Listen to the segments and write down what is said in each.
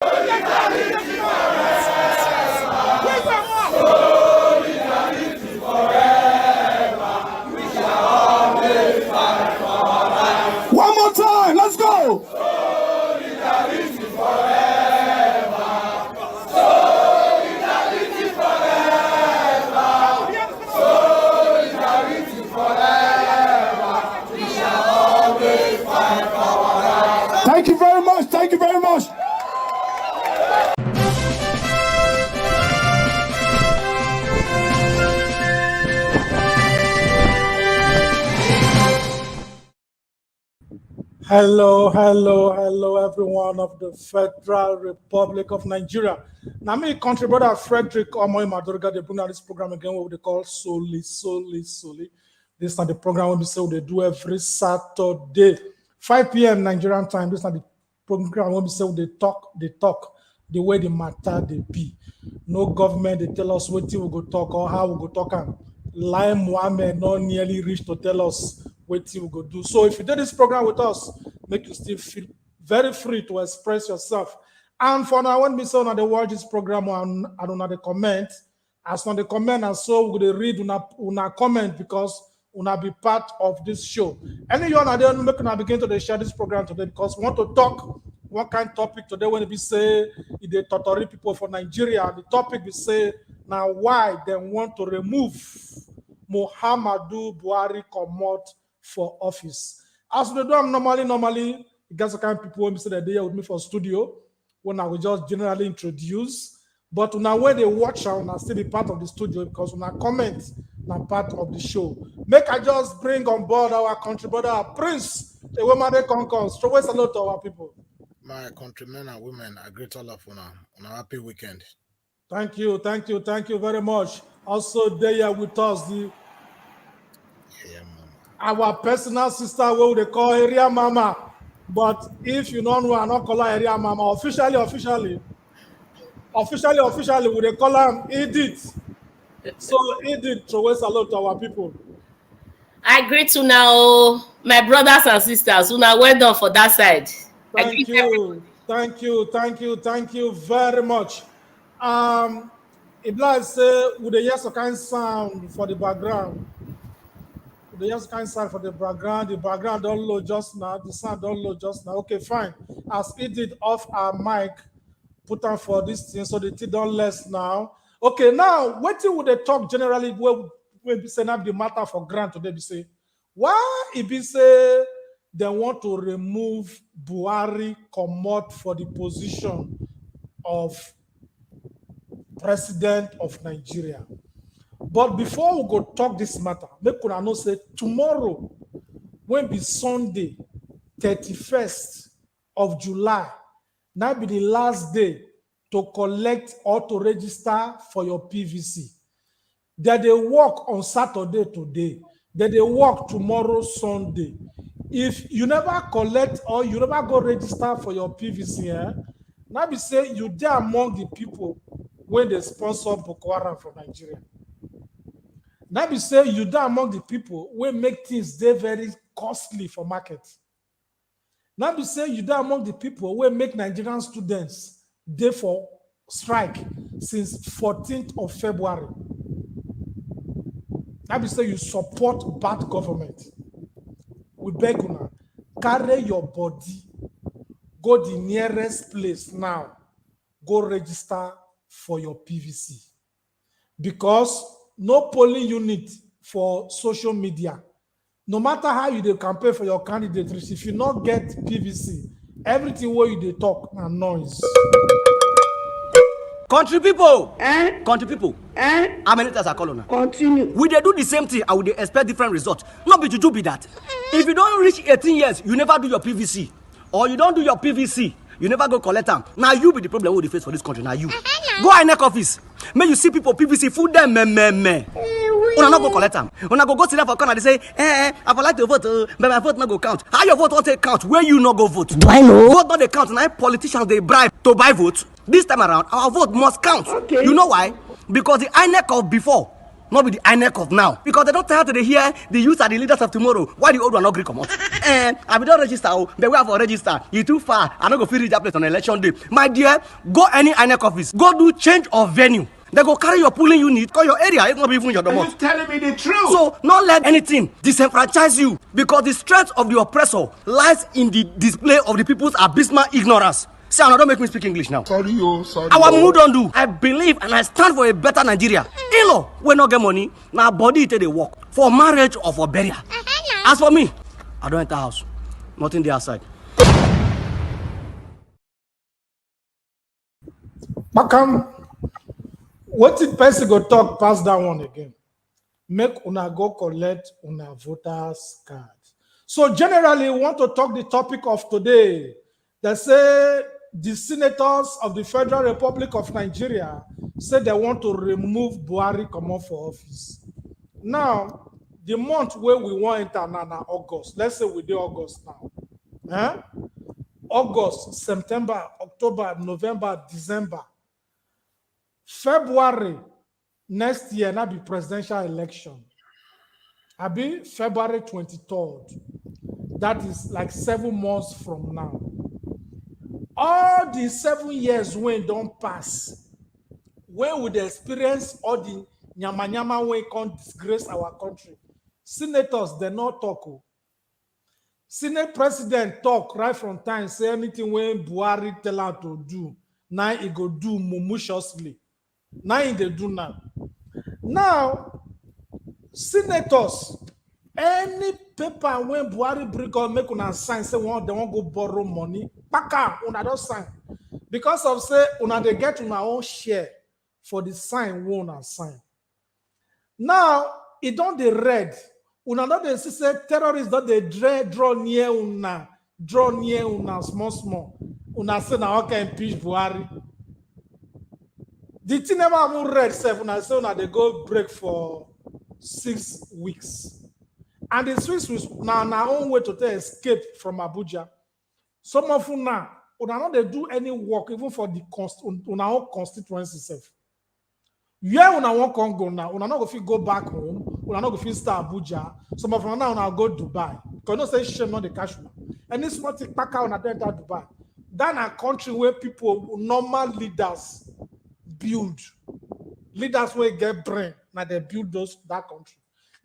One more time, let's go. Thank you very much. Thank you very much. Hello, everyone of the Federal Republic of Nigeria. Now, me country brother Frederick Omoy Madurga, they bring out this program again, what they call Soli. This is the program we say they do every Saturday, 5 p.m. Nigerian time. This is the program we say they talk the way the matter they be. No government, they tell us what we go talk or how we go talk. And Lai Mohammed not nearly reach to tell us what we go do. So if you do this program with us, make you still feel very free to express yourself. And for now, when we say on the watch this program and on the comment, as on the comment, and so we're going to read una comment because una be part of this show. Any you there make una begin to share this program today because we want to talk what kind of topic today when we say they torture people for Nigeria. The topic we say now why they want to remove Muhammadu Buhari comot for office. As we do normally, you guys are kind of people when we say that they are with me for studio, when I will just generally introduce. But now when they watch out, I still be part of the studio because when I comment, I'm part of the show. Make I just bring on board our country brother Prince, the woman they conquer. So where's a lot to our people. My countrymen and women, I greet all of you on a happy weekend. Thank you very much. Also, there with us, our personal sister, what they call area mama. But if you don't know, I not call her area mama. Officially, we they call her Edith. So Edith, so where's a lot to our people. I greet you now, my brothers and sisters. Una well done for that side. Thank you very much. Ibla say with the yes kind sound for the background. The yes kind sound for the background don't load just now. The sound don't load just now. Okay, fine. As it did off our mic, put on for this thing so the thing don't less now. Okay, now what would they talk generally when we say not the matter for grant today? Be say why it be say they want to remove Buhari comot for the position of president of Nigeria. But before we go talk this matter, make una know say tomorrow, when be Sunday, 31st of July, now be the last day to collect or to register for your PVC. That they work on Saturday today, that they work tomorrow Sunday. If you never collect or you never go register for your PVC, now be say you there among the people when they sponsor Boko Haram from Nigeria. Now be say you there among the people when make things they very costly for market. Now be say you there among the people when make Nigerian students they for strike since 14th of February. Now be say you support bad government. We beg you, carry your body, go the nearest place now, go register for your PVC. Because no polling unit for social media, no matter how you campaign for your candidate, if you not get PVC, everything where you talk and noise. Country people, how many times I call on? Continue. We they do the same thing and we they expect different results. Not be juju be that. If you don't reach 18 years, you never do your PVC. Or you don't do your PVC, you never go collect them. Now you be the problem with the face for this country. Now you. Go INEC office. May you see people PVC food them me. Una not go collect them. Una go sit there for corner. They say, I would like to vote, but my vote not go count. How your vote won't take count? Where you not go vote? Do I know? Vote not they count. Now politicians they bribe to buy votes. This time around, our vote must count. Okay. You know why? Because the INEC of before, not be the INEC of now. Because they don't tell to hear the youth are the leaders of tomorrow. Why the old one not agree come out? And I will not register, but we have to register. You too far. I'm not going to reach that place on election day. My dear, go any INEC office. Go do change of venue. They go carry your polling unit, call your area, it's not even your domot. Are you telling me the truth? So, not let anything disenfranchise you, because the strength of the oppressor lies in the display of the people's abysmal ignorance. See, don't make me speak English now. Sorry. Our mood don't do. I believe and I stand for a better Nigeria. In-law, we not get money, now body it they work. For marriage or for burial. As for me, I don't enter house. Nothing there outside. Makam, what did person go talk past that one again? Make una go collect una voters card. So generally, we want to talk the topic of today. They say the senators of the Federal Republic of Nigeria say they want to remove Buhari come off for office. Now, the month where we want enter now August. Let's say we do August now. August, September, October, November, December. February next year, now be presidential election. I'll be February 23rd. That is like 7 months from now. All the 7 years when don't pass, when we experience all the nyama when can disgrace our country, senators they not talk. Senate president talk right from time, say anything when Buhari tell her to do, now he go do maliciously. Now they do now. Now, senators, any paper when Buhari bring on make una sign, say they won't go borrow money, paka una don't sign. Because of say una they get una own share for the sign una sign. Now, it don't the red. Una not they say terrorists that they draw near una small. Una say na okay impeach Buhari. The thing never even read self, and I say they go break for 6 weeks. And the 6 weeks now our own way to escape from Abuja. Some of you now, not they do any work even for the our own constituency self. Yeah, una won't go now. Una not go back home. Una not go start Abuja. Some of you now una go Dubai. Because no say shame not the cash now. And this small thing back out una enter Dubai. That's a country where people, normal leaders, build. Leaders will get brain. Now they build that country.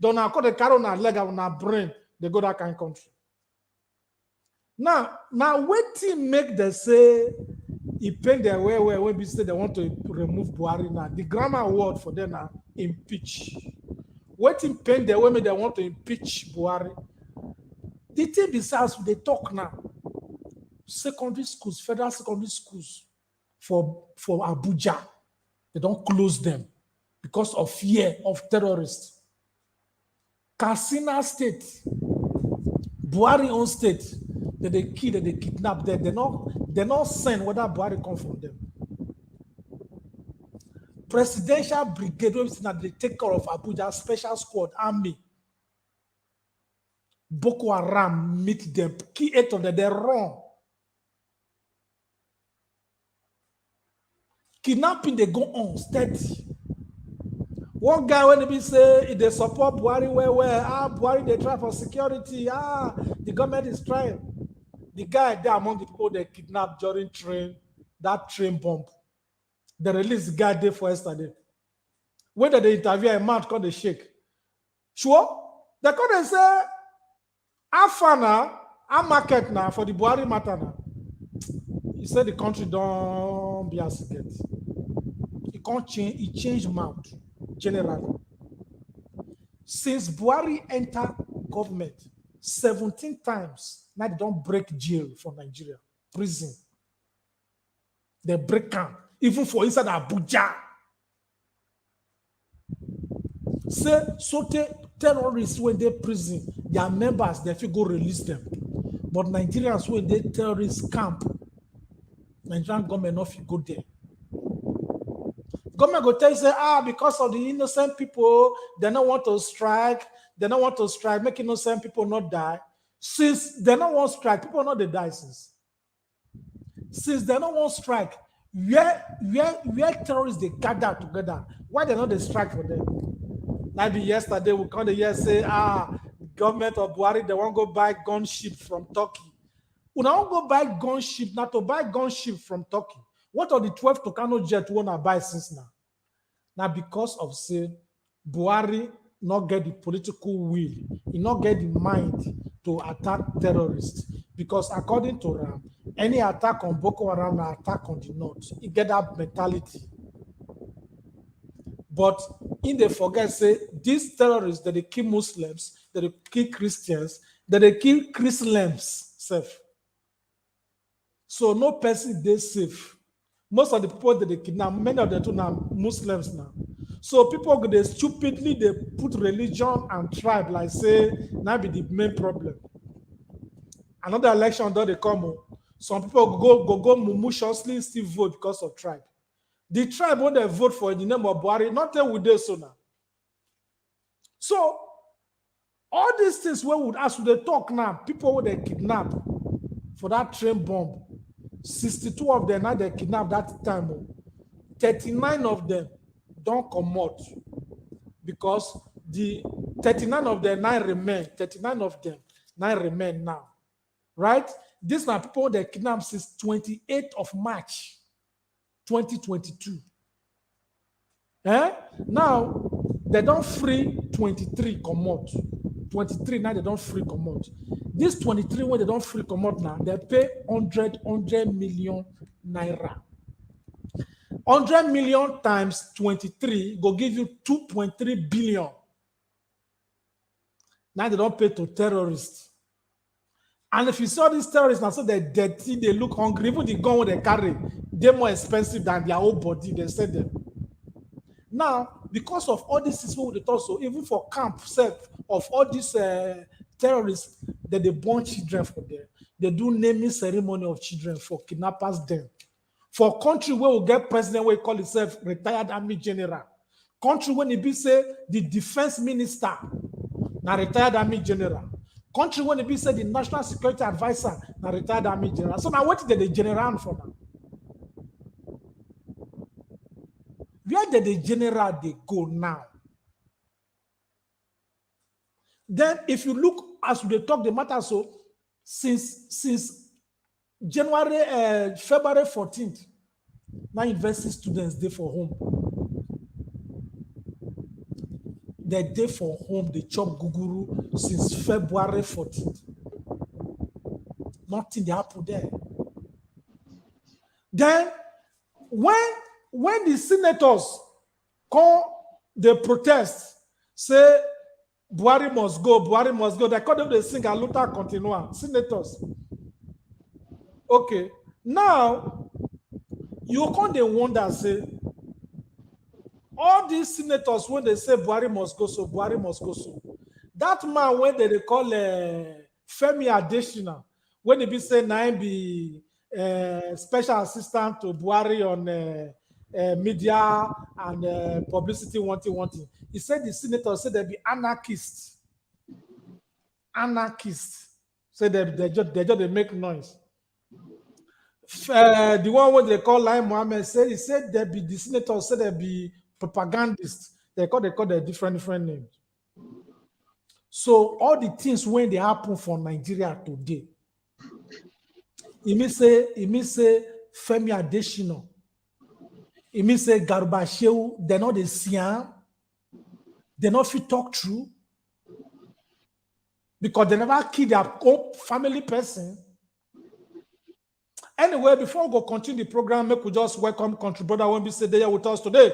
Don't now call the car on a leg on a brain, they go that kind of country. Now waiting make them say he paint their way when we say they want to remove Buhari now. The grammar word for them now impeach. Waiting paint their way they want to impeach Buhari. The thing besides they talk now. Secondary schools, federal secondary schools for Abuja. They don't close them because of fear of terrorists. Katsina State, Buhari own state, they kill, they kidnap them. They not send whether Buhari come from them. Presidential brigade, they take care of Abuja, special squad, army. Boko Haram meet them, key 8 of them, they run. Kidnapping, they go on steady. One guy when he say they support Buhari, Buhari they try for security, the government is trying. The guy there among the people they kidnapped during that train bomb. They released the guy there for yesterday. When they interview a man called the Sheikh. Sure? They come say, Afana, a market now for the Buhari matter now. He said the country don't be as it gets. It can't change, it changed mouth generally. Since Buhari entered government 17 times, now they don't break jail for Nigeria, prison. They break camp, even for inside Abuja. Say, terrorists when they prison, their members, they feel go release them. But Nigerians when they terrorist camp, Nigerian government not go there. Government go tell you say, because of the innocent people, they don't want to strike. They don't want to strike, make innocent people not die. Since they don't want to strike, people not they die since. Since they don't want to strike, where terrorists they gather together, why they not they strike for them? Maybe yesterday we come to here say, government of Buhari, they won't go buy gunship from Turkey. We don't go buy gunship, not to buy gunship from Turkey. What are the 12 Tucano jet we want to buy since now? Now, because of say Buhari not get the political will, he not get the mind to attack terrorists. Because according to Ram, any attack on Boko Haram, an attack on the north, he get that mentality. But in they forget, say these terrorists that they kill Muslims, that they kill Christians, that they kill Christians safe. So no person they safe. Most of the people that they kidnap, many of them too now Muslims now. So people they stupidly they put religion and tribe like say now be the main problem. Another election that they come, some people go maliciously still vote because of tribe. The tribe when they vote for in the name of Buhari, not tell we do so now. So all these things where would as they talk now, people when they kidnap for that train bomb, 62 of them now they kidnapped that time. 39 of them don't come out because the 39 of them now remain. 39 of them now remain now. Right? These are people that kidnapped since 28th of March 2022. Now they don't free 23 come out. 23 now they don't free come out. This 23 when they don't free come out now, they pay 100 million naira. 100 million times 23 go give you 2.3 billion. Now they don't pay to terrorists. And if you saw these terrorists now, so they're dirty, they look hungry, even the gun they carry, they're more expensive than their own body, they said them. Now, because of all these things with the torso, even for camp self of all these terrorists that they born children for them, they do naming ceremony of children for kidnappers them. For country where we get president where he call himself retired army general. Country when he be say the defense minister, now retired army general. Country when he be say the national security advisor, now retired army general. So now what did the general for now? Where did the general they go now? Then if you look as they talk the matter, so since January, February 14th, now university students they for home. They day for home, they chop guguru since February 14th. Nothing they happen there. Then when the senators come, they protest, say Buhari must go, they call them they sing a luta continua. Senators. Okay, now you can't wonder, say all these senators when they say Buhari must go so, that man when they call Femi Adesina, when they be say now be special assistant to Buhari on media and publicity wanting. He said the senators said they be anarchists. Say they just make noise. The one what they call Lai Mohammed said he said they be the senators said they be propagandists. They call the different names. So all the things when they happen for Nigeria today, it may say Femi Adesina, it may say Garba Shehu, they're not the Sian, they're not fit talk true because they never kill their own family person. Anyway, before we go continue the program, make we just welcome country brother when we say there with us today,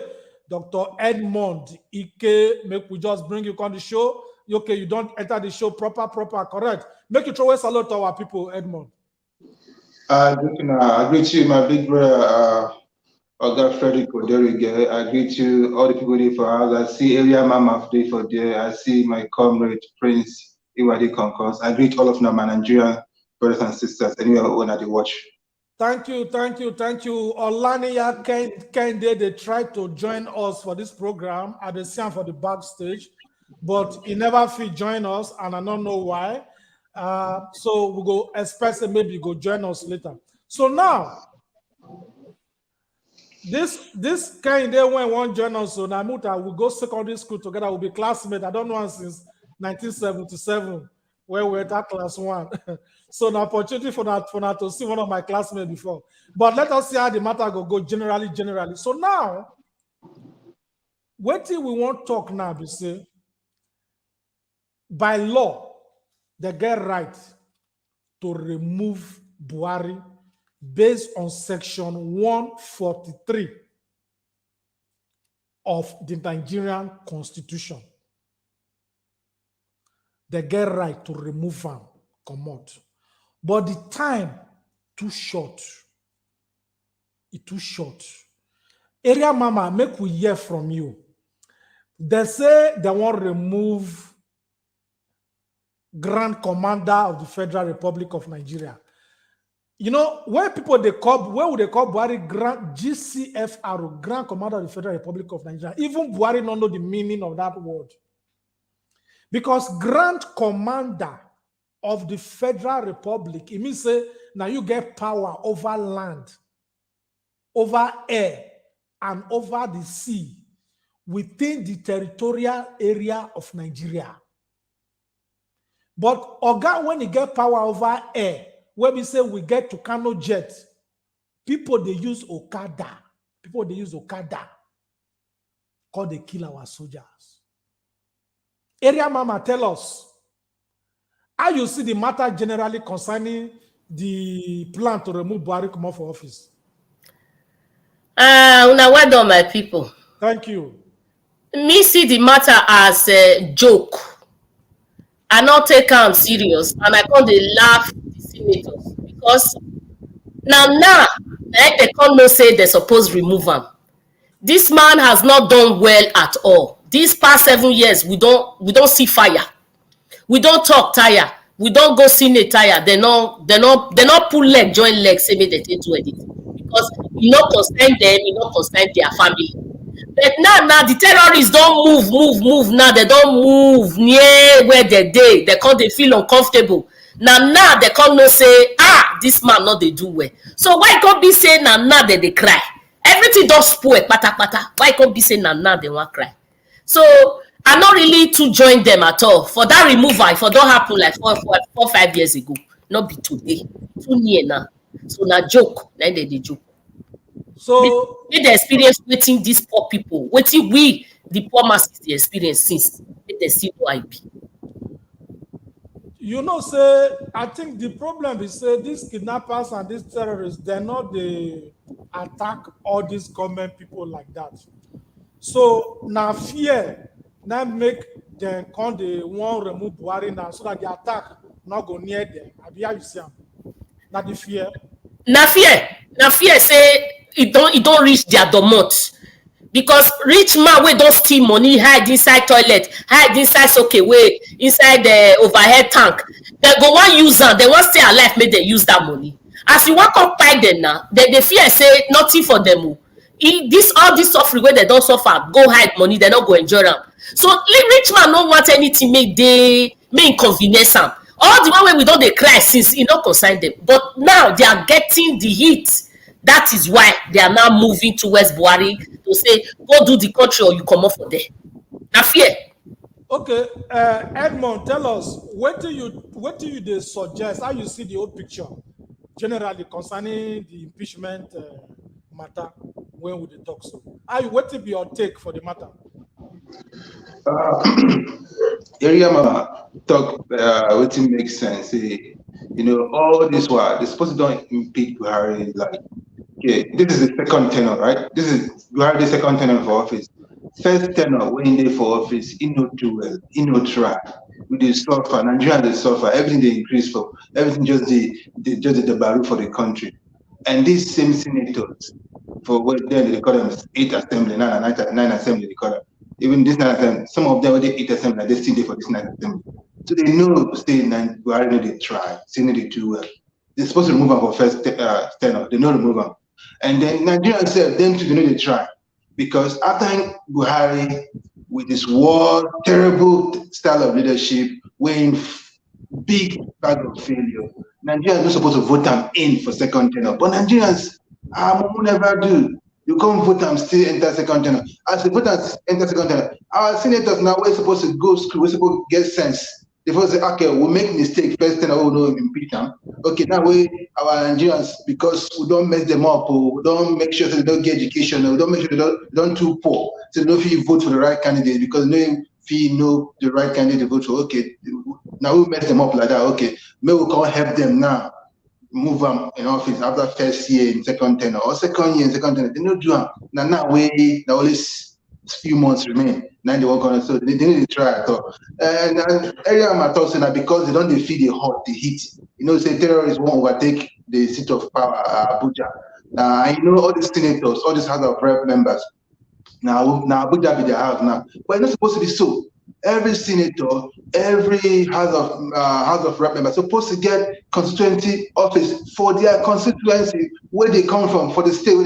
Dr. Edmond Ike. Make we just bring you on the show. Okay, you don't enter the show proper, correct. Make you throw a salute to our people, Edmond. I greet you, my big brother, Oga Frederick Oderige. I greet you, all the people there for us. I see Area Mama today for there. I see my comrade Prince Iwadi Concourse. I greet all of my Nigerian brothers and sisters anywhere when they watch. Thank you. Olania Kende, they tried to join us for this program at the scene for the backstage, but he never fit join us, and I don't know why. So we go expect maybe go join us later. So now, This kind of when one join us, so Namuta will go secondary school together. We'll be classmates. I don't know since 1977 where we were at class 1. So an opportunity for that to see one of my classmates before. But let us see how the matter go generally. So now, what we want to talk now, we say, by law, they get right to remove Buhari based on section 143 of the Nigerian Constitution. They get right to remove him, come out. But the time too short. It's too short. Area Mama, make we hear from you. They say they want to remove Grand Commander of the Federal Republic of Nigeria. You know, where people they call, where would they call Buhari Grand GCFR, Grand Commander of the Federal Republic of Nigeria? Even Buhari don't know the meaning of that word. Because Grand Commander of the Federal Republic, it means say now you get power over land, over air, and over the sea within the territorial area of Nigeria. But Oga, when he get power over air, when we say we get to Kano jet, people they use Okada. People they use Okada. Cause they kill our soldiers. Area Mama, tell us how you see the matter generally concerning the plan to remove Buhari come off for office. Una well done, my people. Thank you. Me see the matter as a joke. I not take am serious, and I can't dey laugh the senators because now they can't no say they suppose remove him. This man has not done well at all. These past 7 years, we don't see fire. We don't talk tire. We don't go Senate tire. They not pull leg, join leg, say me they do anything. Because you not concern them, you not concern their family. But now the terrorists don't move. Now they don't move near where they dey. They can't they feel uncomfortable. Now they can't no say, this man not they do well. So why can't be say now they cry? Everything don't spoil pata. Why can't be say now they want cry? So I not really to join them at all. For that removal, if it don't happen like 4-5 years ago, not be today. Too near now. So now joke, then they joke. So we the experience waiting these poor people, waiting we the poor masses the experience since they see no IP. You know, say I think the problem is say these kidnappers and these terrorists, they're not the attack all these government people like that. So now fear now make them come the one remove Buhari now so that the attack not go near them. Have you seen? Now the fear. Na fear say it don't reach their domot. Because rich man wey don't steal money, hide inside toilet, hide inside way, inside the overhead tank. They go one use them, they won't stay alive, make they use that money. As you walk up by them now, they fear say nothing for them. All this suffering where they don't suffer, go hide money, they not go enjoy them. So rich man don't want anything make inconvenience them. All the way we don't they cry since it not concern them. But now they are getting the heat. That is why they are now moving towards Buhari to say, go do the country or you come off for there. Now fear. Okay, Edmond, tell us what do you they suggest? How you see the whole picture generally concerning the impeachment matter when we talk so? What will be your take for the matter? Area Mama talk what it makes sense. You know, all this while they're supposed to don't impeach Buhari. Like, okay, this is the second tenure, right? This is Buhari the second tenure for office. First tenure when they for office, he no do well, he no try. We dey suffer, Nigeria they suffer, everything they increase for, everything just the barrel for the country. And these same senators, for what then they call them 8 assembly, 9 assembly they call them. Even this 9 assembly, some of them they 8 assembly, they still there for this 9 assembly. So they know stay in Buhari, they try, say they do well. They're supposed to remove them for first tenure, they know remove them. And then Nigeria said them too, they know they try. Because after Buhari, with this war, terrible style of leadership, weighing big bag of failure, Nigerians are not supposed to vote them in for second tenure. But Nigerians, never do. You come vote and still enter second channel. As the voters enter second channel, our senators now we're supposed to go school, we're supposed to get sense. They first say, okay, we'll make mistake first thing, oh no, impeach them. Okay, now our Nigerians, because we don't mess them up, or we don't make sure that they don't get education, or we don't make sure they don't too poor, so they don't feel vote for the right candidate because they feel know the right candidate to vote for. Okay, now we mess them up like that. Okay, maybe we can't help them now. Move them in office after first year in second tenure or second year in second tenure. They don't do them. Now we the only few months remain. Now they work on it, so they didn't try at all. And area I'm talking now because they don't feel the hot, the heat. You know, say terrorists won't overtake the seat of power, Abuja. Now I know all these senators, all these House of Rep members. Now Abuja be their house now, but it's not supposed to be so. Every senator, every House of Rep member supposed to get constituency office for their constituency where they come from, for the state.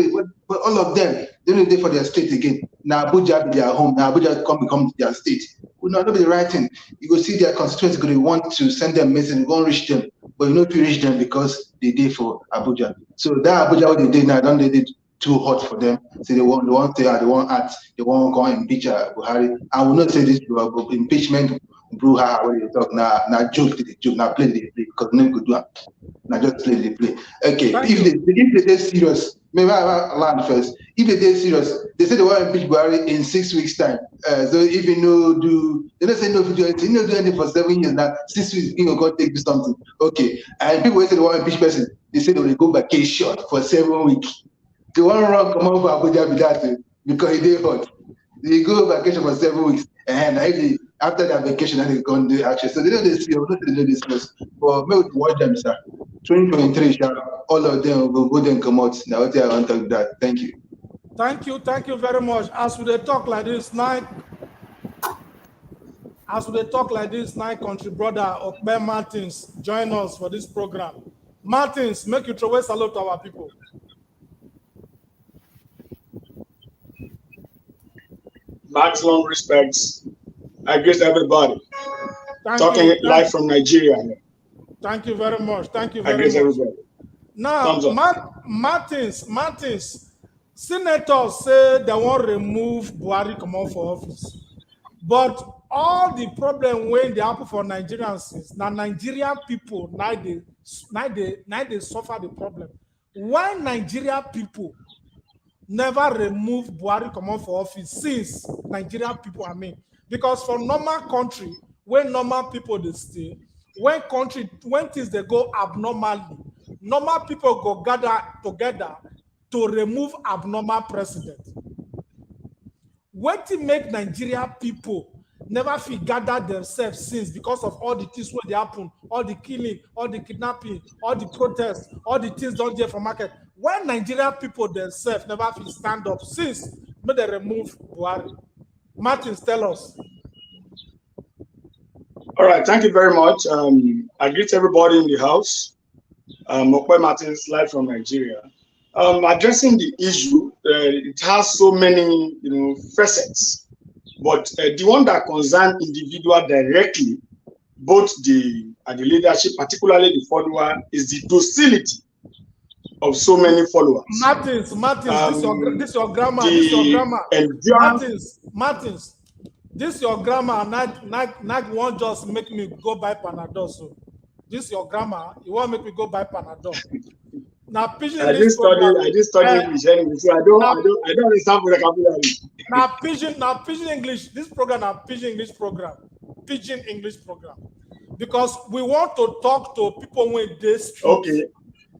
But all of them, they don't do for their state again. Now Abuja be their home. Now Abuja become their state. We not be the right thing. You go see their constituency because they want to send them message, you won't reach them, but you know to reach them because they did for Abuja. So that Abuja what they did now, don't they did too hot for them. So they want act, they want to go impeach Buhari. I will not say this impeachment brouhaha when you talk now joke they joke, now play they play because no good do it. Now just play they play. Okay, if they serious, maybe I land first. If they serious, they say they want to impeach Buhari in 6 weeks time. So if you know they don't say no do anything, you know do anything for 7 years now. 6 weeks you go take do something. Okay, and people who say they want to impeach person, they say they will go vacation for 7 weeks. They want to run come over Abuja with that because it did hot. They go vacation for 7 weeks, and after that vacation, then they go and do action. So they know this, they know this place. But maybe watch them, sir. 2023, all of them will go and come out. Now, what I want to talk that. Thank you. Thank you very much. As we talk like this, now country brother Okbe Martins join us for this program. Martins, make you throw a salute to our people. Maximum respects. I greet everybody. Talking live from Nigeria. Thank you very much. Thank you very much. Everybody. Now, Martins, senators say they want to remove Buhari come out for office. But all the problem when they happen for Nigerians is now Nigerian people now they suffer the problem. Why Nigerian people never remove Buhari come out for office since Nigerian people, because for normal country, when normal people they stay, when things they go abnormally, normal people go gather together to remove abnormal president. What to make Nigerian people never feel gather themselves since because of all the things where they happen, all the killing, all the kidnapping, all the protests, all the things don't get from market. When Nigerian people themselves never feel stand up since when they remove Buhari. Martins, tell us. All right, thank you very much. I greet everybody in the house. Okwe Martins, live from Nigeria. Addressing the issue, it has so many facets, but the one that concerns individual directly, both the leadership, particularly the follower, is the docility of so many followers. Martins, this your grammar. Martins, this your grammar. Not one just make me go buy Panadol. So this your grammar. You want make me go buy Panadol. Now pidgin I did study English anyway, so I don't understand vocabulary. Now pidgin English. This program is pidgin English program. Because we want to talk to people when they street. Okay.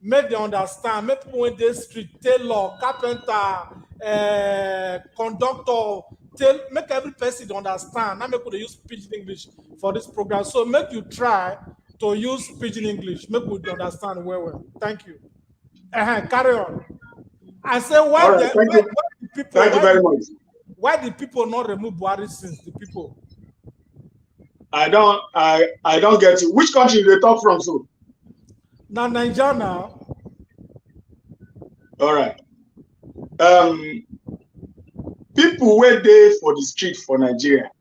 Make them understand. Make people when they street, tailor, carpenter, conductor, make every person understand. Now make people use pidgin English for this program. So make you try to use pidgin English. Make people understand well. Thank you. Carry on. I say why right, thank you very much. Why the people not remove Buhari since the people? I don't get you. Which country they talk from? So now Nigeria now. All right. People were there for the street for Nigeria.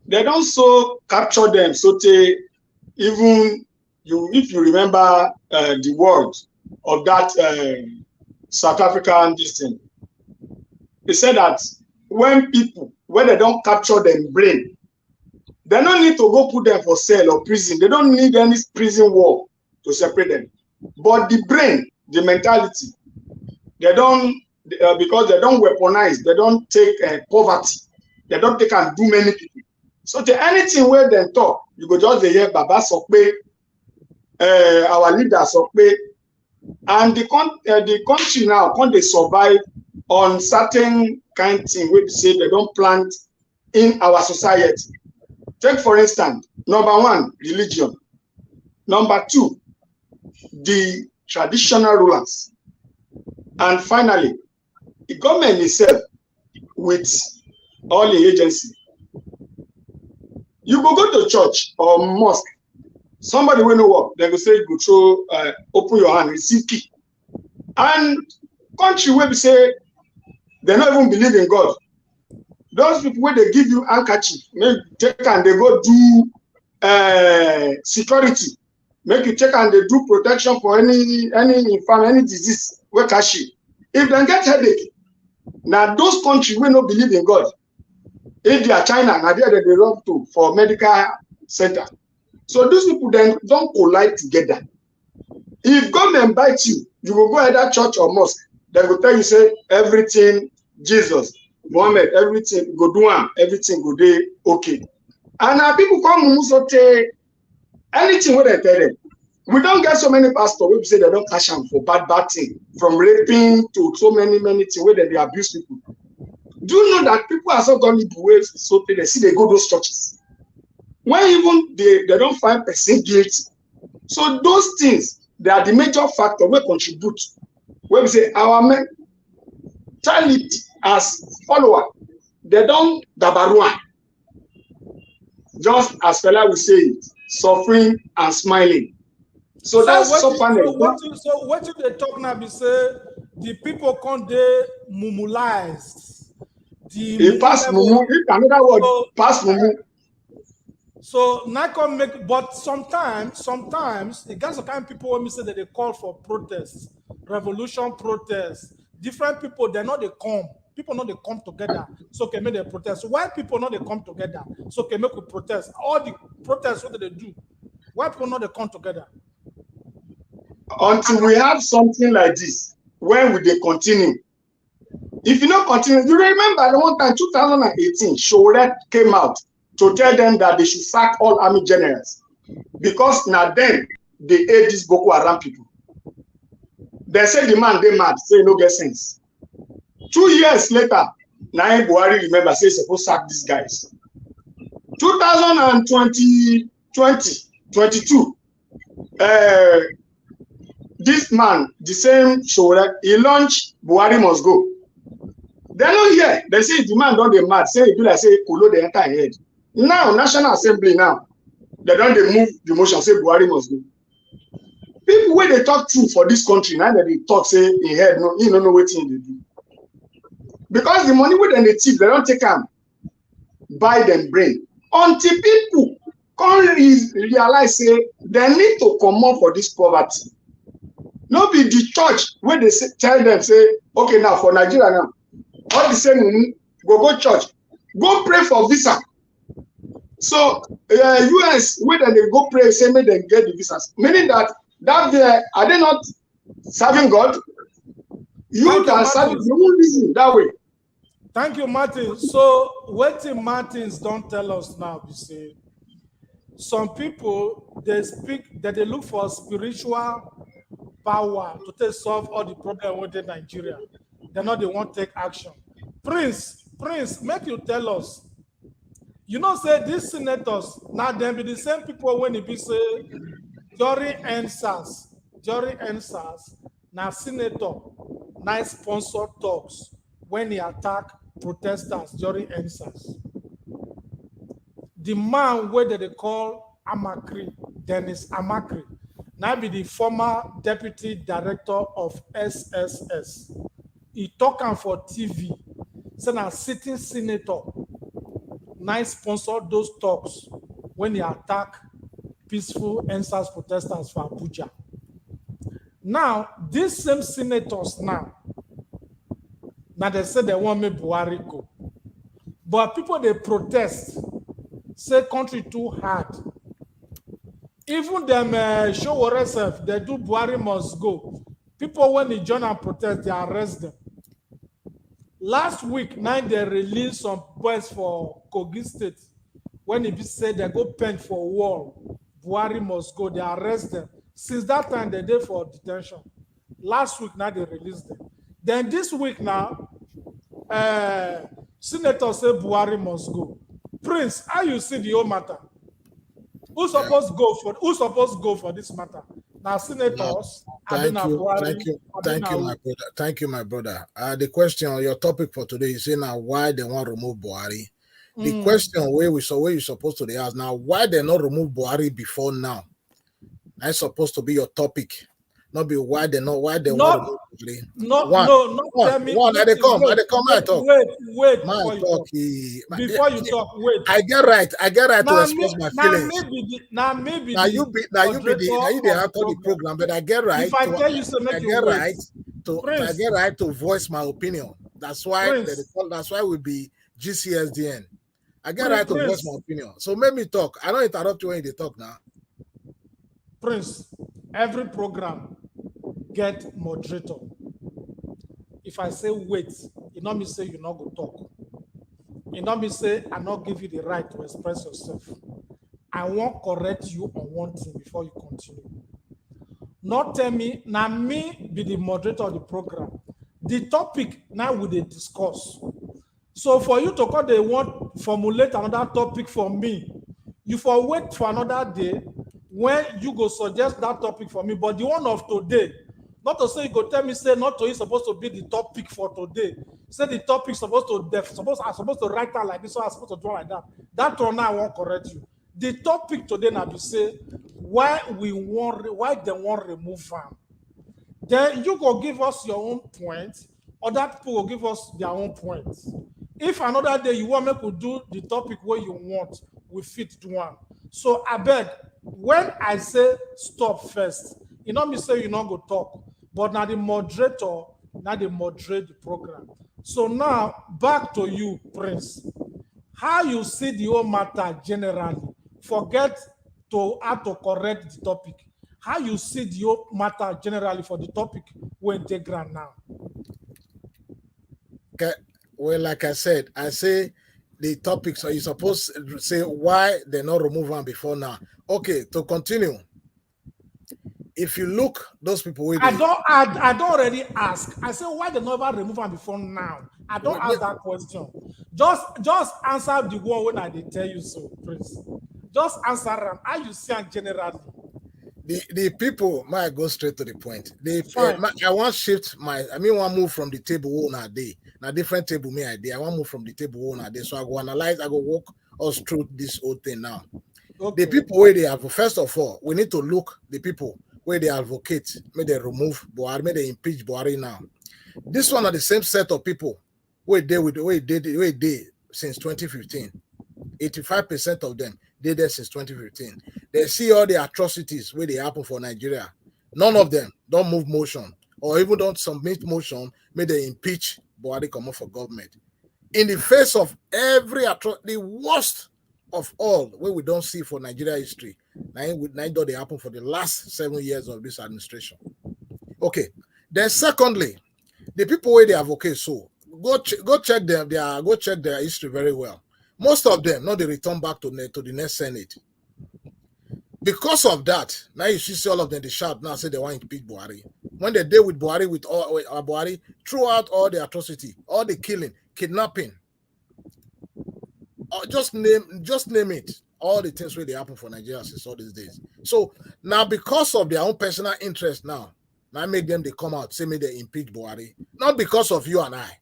They don't so capture them. So they even if you remember the word of that South African this thing. He said that when they don't capture them brain, they don't need to go put them for cell or prison. They don't need any prison wall to separate them. But the brain, the mentality, they don't, because they don't weaponize, they don't take poverty, they don't take and do many people. So to anything where they talk, you go just hear Baba Sokpe, our leader Sokpe, and the country now can't they survive on certain kind of thing where they say they don't plant in our society. Take for instance, number one, religion. Number two, the traditional rulers. And finally, the government itself with all the agencies. You go to church or mosque, somebody will know what, they will say, go through, open your hand, receive key. And country where we say, they don't even believe in God. Those people where they give you handkerchief, make you take and they go do security, make you check and they do protection for any infirm, any disease, where cash. If they get headache, now those countries will not believe in God. India, China, now there they run to for medical center. So those people then don't collide together. If government bites you, you will go either church or mosque. They will tell you, say, everything, Jesus, Muhammad, everything go do one, everything go do okay. And now people come so anything what they tell them. We don't get so many pastors who say they don't cash them for bad thing, from raping to so many things where they abuse people. Do you know that people are so gullible ways so they see they go those churches? When even they don't find person guilty. So those things, they are the major factor where contribute. Where we say our men tell it as follower, they don't dabarua. Just as fella will say it, suffering and smiling. So that's so funny. So what you they talk now be say the people can't they mumulize. It pass mumu, another word, pass mumu. So Nikon make, but sometimes the guys are kind of people when we say that they call for protests, revolution protests. Different people, they're not they come. People not they come together. So can make they protest. Why people not they come together? So can make we protest. All the protests what they do. Why people not they come together? Until we have something like this, when will they continue? If you don't continue, you remember the one time 2018, Shore came out to tell them that they should sack all army generals because now then they hate these Boko Haram people. They say the man they mad, say no get sense. 2 years later, Naim Buhari remember say supposed to sack these guys. 2022, this man, the same Shore, he launched Buhari must go. They don't hear. They say the man don't get mad. Say it be like say Kolo the entire head. Now National Assembly now, they don't they move the motion. Say Buhari must go. People when they talk true for this country now that they talk say in head no, he don't know what thing they do. Because the money with them they thief, they don't take them buy them brain until people can't realize say they need to come up for this poverty. No be the church where they say, tell them say okay now for Nigeria now. All the same, go church, go pray for visa. So US, where they go pray, say may they get the visas. Meaning that are they not serving God? You can serve the whole reason that way. Thank you, Martin. So what Martins don't tell us now, you see, some people they speak that they look for spiritual power to solve all the problems within Nigeria. They're not, they won't take action. Prince, make you tell us. You know, say these senators, now they be the same people when it be say, during NSAS, now senator, nice sponsor talks when he attack protesters during NSAS. The man where they call Amakri, Dennis Amakri, now be the former deputy director of SSS. He talking for TV. So now sitting senator, nice sponsor those talks when he attack peaceful NSAS protesters for Abuja. Now, these same senators now, Now they say they want me Buhari go. But people they protest, say country too hard. Even them show themselves, they do Buhari must go. People when they join and protest, they arrest them. Last week, now they released some boys for Kogi State. When it be said they go pen for war, Buhari must go, they arrest them. Since that time, they did for detention. Last week, now they released them. Then this week now, Senator say Buhari must go. Prince, how you see the whole matter? Who's supposed to go for this matter? Now, senators. Thank you, my brother. The question, your topic for today is saying now why they want to remove Buhari. The question where you're supposed to ask now, why they not remove Buhari before now? That's supposed to be your topic. Not be why they want to remove Buhari. They come, I talk. Wait, before you talk, wait. I get right to express my feelings. Now you be the anchor the program, but I get right. I get right to voice my opinion. That's why we be GCSDN. I get right to voice my opinion. So let me talk. I don't interrupt you when they talk now. Prince, every program get moderator. If I say wait, you know me say you not go talk. You know me say I not give you the right to express yourself. I won't correct you on one thing before you continue. Not tell me, now me be the moderator of the program. The topic now we dey discuss. So for you to call they want formulate another topic for me, you for wait for another day when you go suggest that topic for me. But the one of today, not to say you go tell me say not to is supposed to be the topic for today. Say the topic supposed to write out like this, so I'm supposed to draw like that. That one now I won't correct you. The topic today now be say why they want remove am. Then you go give us your own point, other people will give us their own points. If another day you want me to do the topic where you want, we fit one. So I beg, when I say stop first, you know me say you not go talk, but now the moderator, now they moderate the program. So now back to you, Prince. How you see the whole matter generally? Forget to how to correct the topic. How you see the whole matter generally for the topic when they grant now? Okay. Well, like I say the topic, so you're supposed to say why they not remove them before now. Okay, to continue. If you look, those people I don't already ask. I say why they never remove them before now. I don't ask that question. Just answer the one when I did tell you so, please. Just answer them. How you see them generally? The people might go straight to the point. I want shift want move from the table one a day. Now different table me idea. I want move from the table one a day. So I go analyze, I go walk us through this whole thing now. Okay. The people where they have, first of all, we need to look the people where they advocate, may they remove Buhari, may they impeach Buhari now. This one are the same set of people where they since 2015. 85% of them did there since 2015. They see all the atrocities where they happen for Nigeria. None of them don't move motion or even don't submit motion, may they impeach Buhari come up for government. In the face of every atrocity, the worst of all, where we don't see for Nigeria history, now they happen for the last 7 years of this administration. Okay. Then secondly, the people where they advocate, so go check their history very well. Most of them, now they return back to the next Senate. Because of that, now you see all of them, they shout now, say they want to impeach Buhari. When they deal with Buhari, throughout all the atrocity, all the killing, kidnapping, just name it, all the things where they happen for Nigeria since all these days. So now because of their own personal interest now make them they come out, say may they impeach Buhari. Not because of you and I,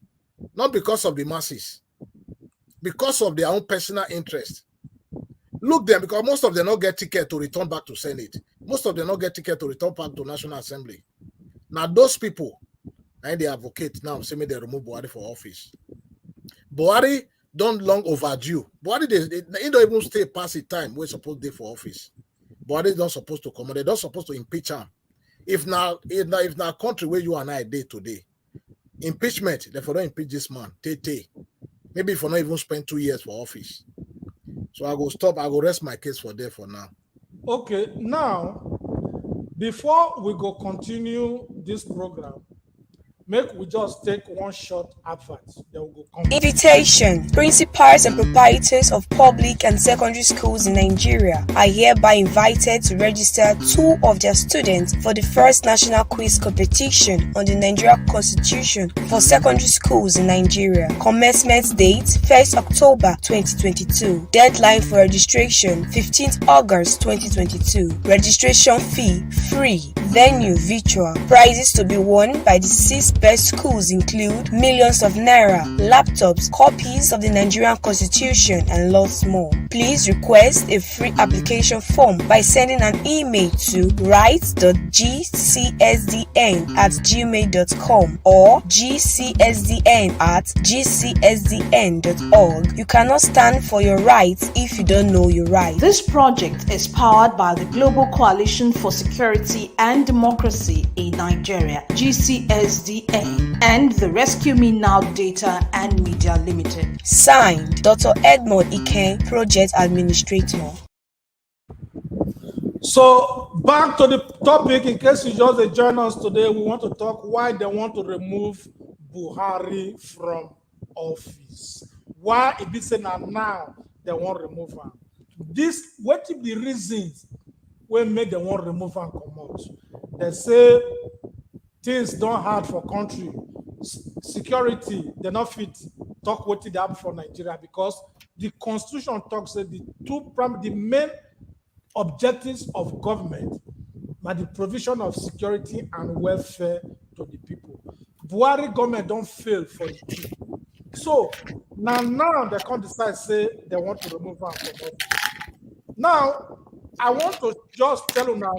not because of the masses. Because of their own personal interest. Look them, because most of them don't get ticket to return back to Senate. Most of them don't get ticket to return back to National Assembly. Now those people, and they advocate now, say may they remove Buhari for office. Buhari don't long overdue. Buhari, they don't even stay past the time we're supposed to be for office. Buhari don't supposed to come. They're not supposed to impeach him. If now country where you and I did today, impeachment, therefore don't impeach this man. Maybe for not even spend 2 years for office. So I go stop, I go rest my case for there for now. Okay, now, before we go continue this program, make we just take one short advert. Then we'll go continue. Invitation. Principals and proprietors of public and secondary schools in Nigeria are hereby invited to register 2 of their students for the first national quiz competition on the Nigeria Constitution for secondary schools in Nigeria. Commencement date 1st October 2022. Deadline for registration 15th August 2022. Registration fee free. Venue virtual. Prizes to be won by the 6 best schools include millions of naira, laptops, copies of the Nigerian Constitution, and lots more. Please request a free application form by sending an email to write.gcsdn@gmail.com or gcsdn@gcsdn.org. You cannot stand for your rights if you don't know your rights. This project is powered by the Global Coalition for Security and Democracy in Nigeria, GCSDN, and the Rescue Me Now Data and Media Limited. Signed, Dr. Edmond Ike, Project Administrator. So back to the topic, in case you just join us today, we want to talk why they want to remove Buhari from office. Why it be saying now they want to remove him? This, what is the reasons when make them want to remove him come out? They say things don't hard for country. Security, they're not fit talk what they have for Nigeria because the constitution talks that the main objectives of government are the provision of security and welfare to the people. Buhari government don't fail for the people. So now they can't decide say they want to remove him from office. Now I want to just tell you now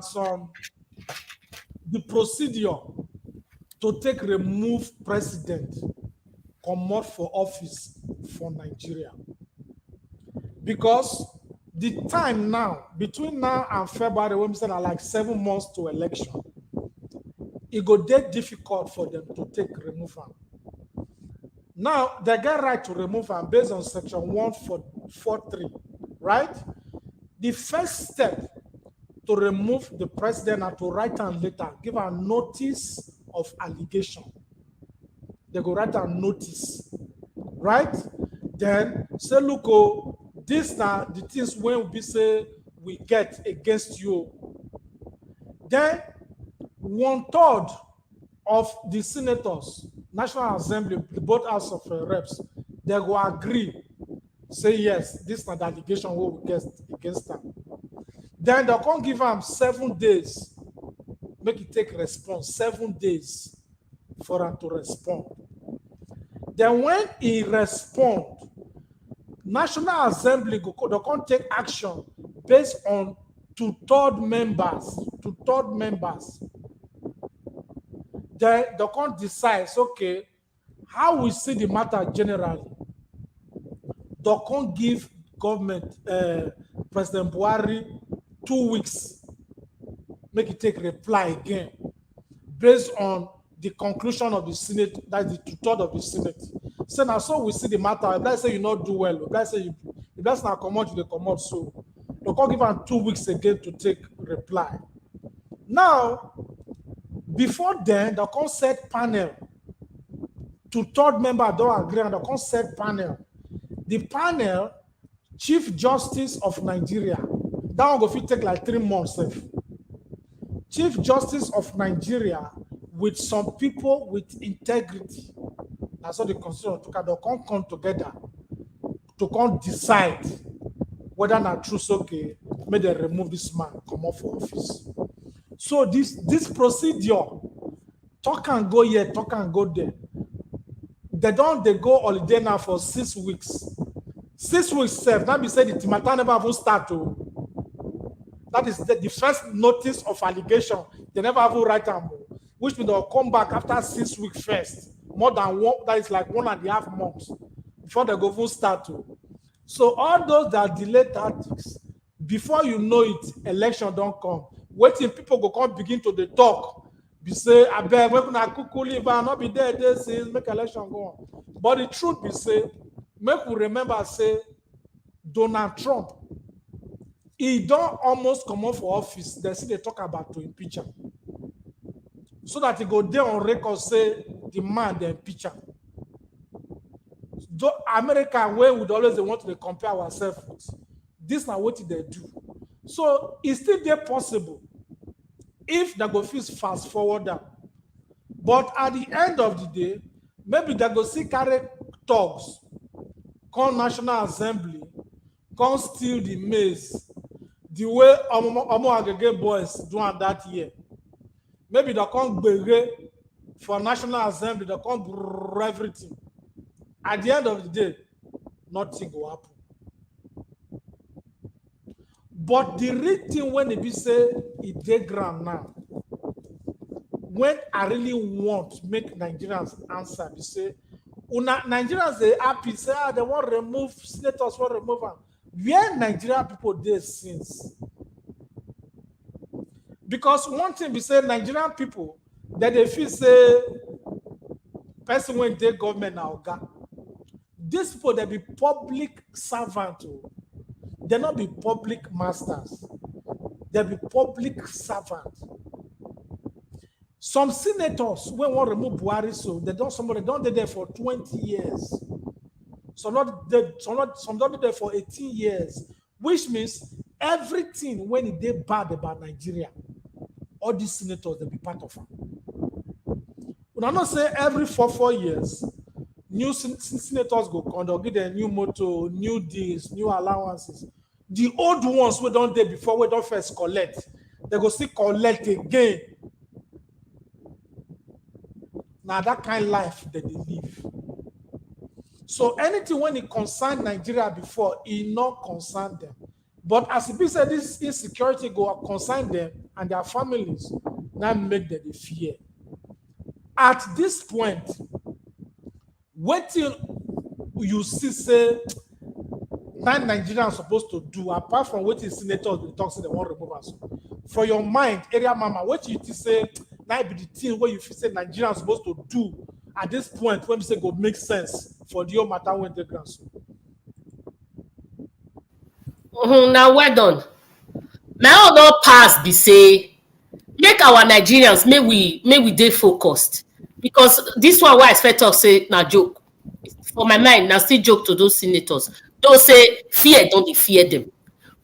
the procedure to take remove president come out for office for Nigeria. Because the time now, between now and February, when we say like 7 months to election, it go get difficult for them to take removal. Now, they get right to remove them based on section 143, right? The first step to remove the president and to write a letter, give a notice of allegation. They go write a notice, right? Then say, look, oh, these are the things when we say we get against you. Then 1/3 of the senators, National Assembly, the both House of Reps, they will agree, say yes, this is the allegation we will get against them. Then they can't give them 7 days, make it take response, 7 days for them to respond. Then when he respond, National Assembly they can't take action based on 2/3 members. Then they can't decide, okay, how we see the matter generally. They can't give government, President Buhari 2 weeks, make it take reply again, based on the conclusion of the Senate, that's the 2/3 of the Senate. So now, so we see the matter. If let's say you not do well, if let's say if that's not come out, you come out. So they can't give them 2 weeks again to take reply. Now, before then, the consent panel, 2/3 members don't agree, and the consent panel. The panel, Chief Justice of Nigeria, that one go fit take like 3 months. Chief Justice of Nigeria with some people with integrity. That's what the constitution took. They can't come together to come decide whether or not true okay, may they remove this man, come off for office. So this procedure, talk and go here, talk and go there. They go holiday now for 6 weeks. 6 weeks serve. That be said the matter never even start to. That is the first notice of allegation. They never even write them, which means they'll come back after 6 weeks first. More than one, that is like 1.5 months before they go full start to. So all those that delay tactics, before you know it, election don't come. Waiting people go come begin to the talk be say, I beg, we're gonna kukuli, but not be there, this is make election go on. But the truth be say, make we remember, say, Donald Trump, he don't almost come off for office. They see they talk about to impeach him. So that he go there on record, say, the man, they impeach him. America, where we always want to compare ourselves with, this is not what they do. So it's still there possible if they go fast forward that. But at the end of the day, maybe they go see carry thugs, come National Assembly, come steal the maize, the way Omo Agege boys doing that year. Maybe they come bere for National Assembly, they come brrr everything. At the end of the day, nothing will happen. But the real thing when it be say it dey ground now, when I really want make Nigerians answer, they say, Nigerians they happy, say they want to remove senators, want to remove them. Where Nigerian people dey since? Because one thing we say Nigerian people that they feel say person when they government now oga. These people they be public servant, they not be public masters, they be public servants. Some senators when want to remove Buhari, so they don't somebody don't dey there for 20 years. Some not there for 18 years, which means everything when it dey bad about Nigeria, all these senators they be part of it. When I not say every 4 years, new senators go come, they'll give them new motto, new deals, new allowances. The old ones we don't dey before, we don't first collect, they go still collect again. Now that kind of life that they live. So anything when it concerned Nigeria before, it not concern them. But as it be said, this insecurity go concern them and their families, now make them fear. At this point, what you see say that Nigerians are supposed to do, apart from what the senators they talk say they want to remove us. For your mind, area mama, what you say that be the thing where you feel say Nigerians are supposed to do at this point when we say go make sense for the whole matter when they grant. Now well done. My own not pass be say make our Nigerians may we dey focused, because this one why I expect to say na joke. For my mind, now still joke to those senators. Those say fear, don't they fear them.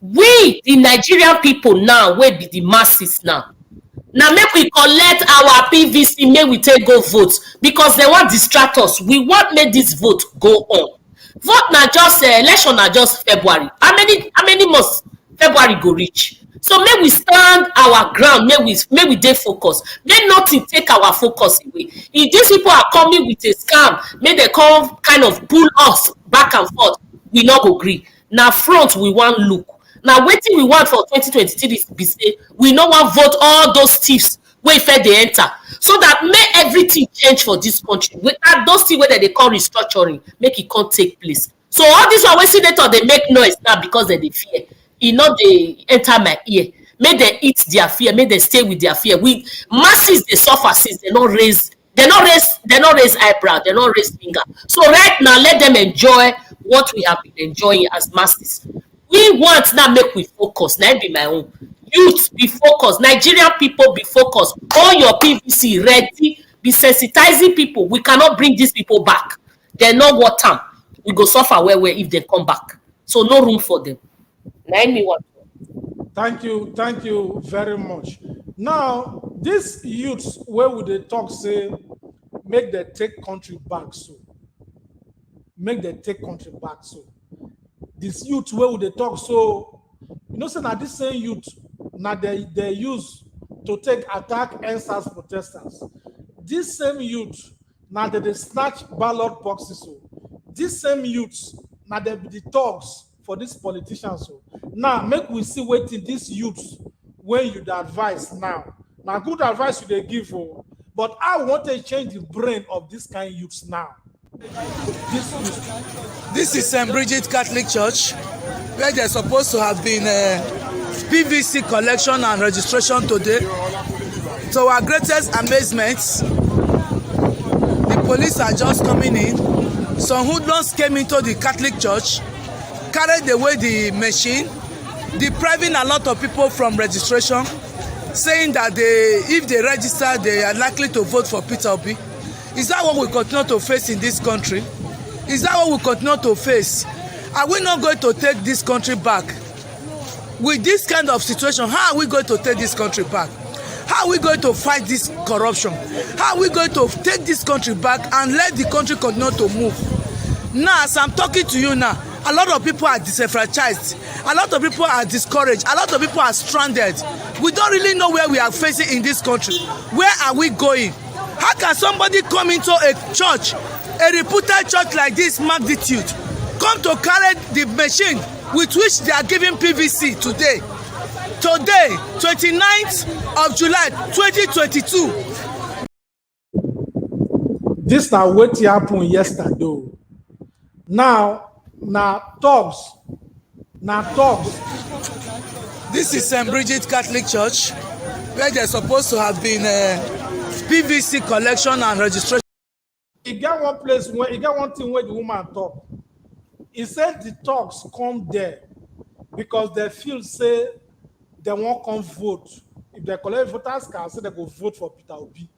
We, the Nigerian people now, will be the masses now. Now make we collect our PVC, make we take go vote, because they want distract us. We want make this vote go on. Vote now just election now just February. How many months February go reach? So make we stand our ground, make we dey focus. Make nothing take our focus away. If these people are coming with a scam, make they come kind of pull us back and forth. We not go agree. Now front we want look. Now waiting we want for 2023 be say we no want vote all those thieves wey fair they enter, so that make everything change for this country. Without those things where they call restructuring, make it can't take place. So all this one we senator they make noise now because they fear. E not they enter my ear. Make they eat their fear, make they stay with their fear. We masses they suffer since they not raise eyebrow, they not raise finger. So right now let them enjoy what we have been enjoying as masses. We want now make we focus. Now be my own. Youth be focused. Nigerian people be focused. All your PVC ready. Be sensitizing people. We cannot bring these people back. They know what time. We go suffer where if they come back. So no room for them. Now me what. Thank you very much. Now, these youths where would they talk say make them take country back so. Make them take country back so. This youth where would they talk so, you know, say now this same youth now they use to take attack NSAS protesters. This same youth now they snatch ballot boxes so. This same youth now they be the thugs for these politicians so. Now make we see waiting these youths when you advise now. Now good advice you they give for, but I want to change the brain of this kind of youths now. This is St. Bridget Catholic Church, where they're supposed to have been PVC collection and registration today. To our greatest amazement, the police are just coming in. Some hoodlums came into the Catholic Church, carried away the machine, depriving a lot of people from registration, saying that if they register, they are likely to vote for Peter Obi. Is that what we continue to face in this country? Is that what we continue to face? Are we not going to take this country back? With this kind of situation, how are we going to take this country back? How are we going to fight this corruption? How are we going to take this country back and let the country continue to move? Now, as I'm talking to you now, a lot of people are disenfranchised. A lot of people are discouraged. A lot of people are stranded. We don't really know where we are facing in this country. Where are we going? How can somebody come into a church, a reputed church like this magnitude, come to carry the machine with which they are giving PVC today? Today, 29th of July, 2022. This na what happened yesterday. Now thugs. This is St. Bridget Catholic Church, where they're supposed to have been PVC collection and registration. He got one thing where the woman talk. He said the thugs come there because they feel say they won't come vote. If they collect voters card, say they go vote for Peter Obi.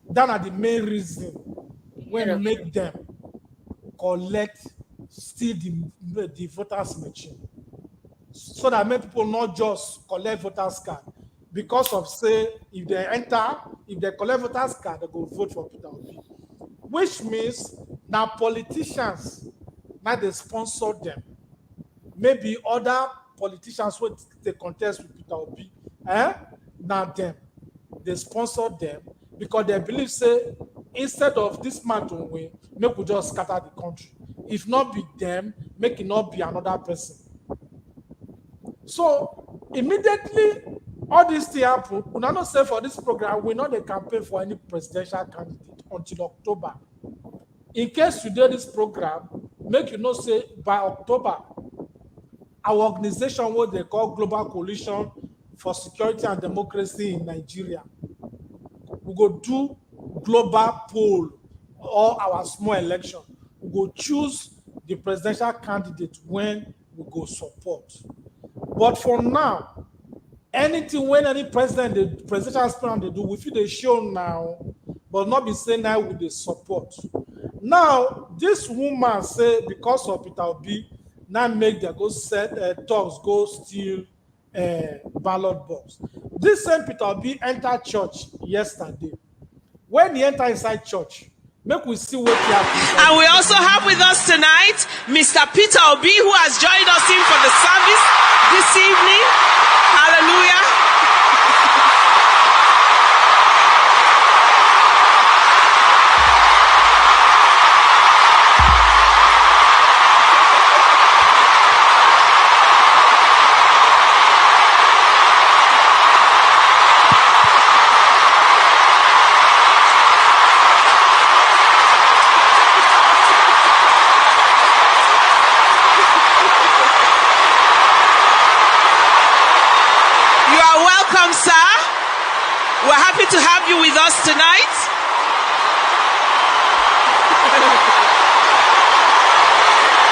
That are the main reason when we make them steal the voters machine. So that many people not just collect voters card. Because of say, if they collect voters card, they go vote for Peter Obi. Which means now politicians, now they sponsor them. Maybe other politicians who they contest with Peter Obi, now them. They sponsor them because they believe say, instead of this man to win, make we just scatter the country. If not be them, make it not be another person. So immediately, all this thing happen. We not say for this program, we not the campaign for any presidential candidate until October. In case you do this program, make you know say by October, our organization, what they call Global Coalition for Security and Democracy in Nigeria, we go do global poll or our small election. We go choose the presidential candidate when we go support. But for now, anything when any president, the presidential aspirant they do, we feel they show now, but not be saying now with the support. Now, this woman say because of Peter Obi, now make them go set talks, go steal ballot box. This same Peter Obi entered church yesterday. When he entered inside church, make we see what happened. And we also have with us tonight Mr. Peter Obi, who has joined us in for the service this evening. Hallelujah. We're happy to have you with us tonight.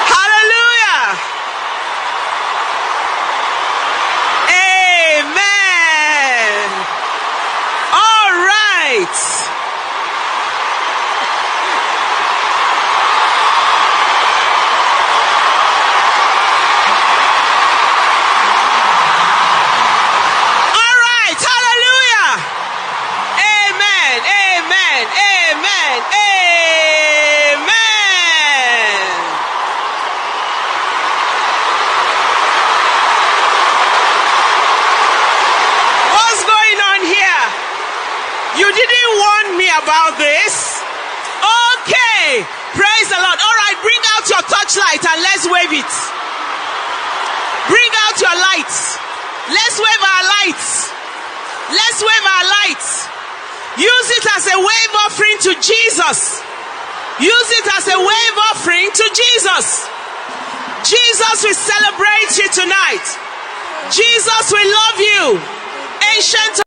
Hallelujah. Amen. All right. About this. Okay, praise the Lord. All right, bring out your torchlight and let's wave it. Bring out your lights. Let's wave our lights. Let's wave our lights. Use it as a wave offering to Jesus. Use it as a wave offering to Jesus. Jesus will celebrate you tonight. Jesus will love you. Ancient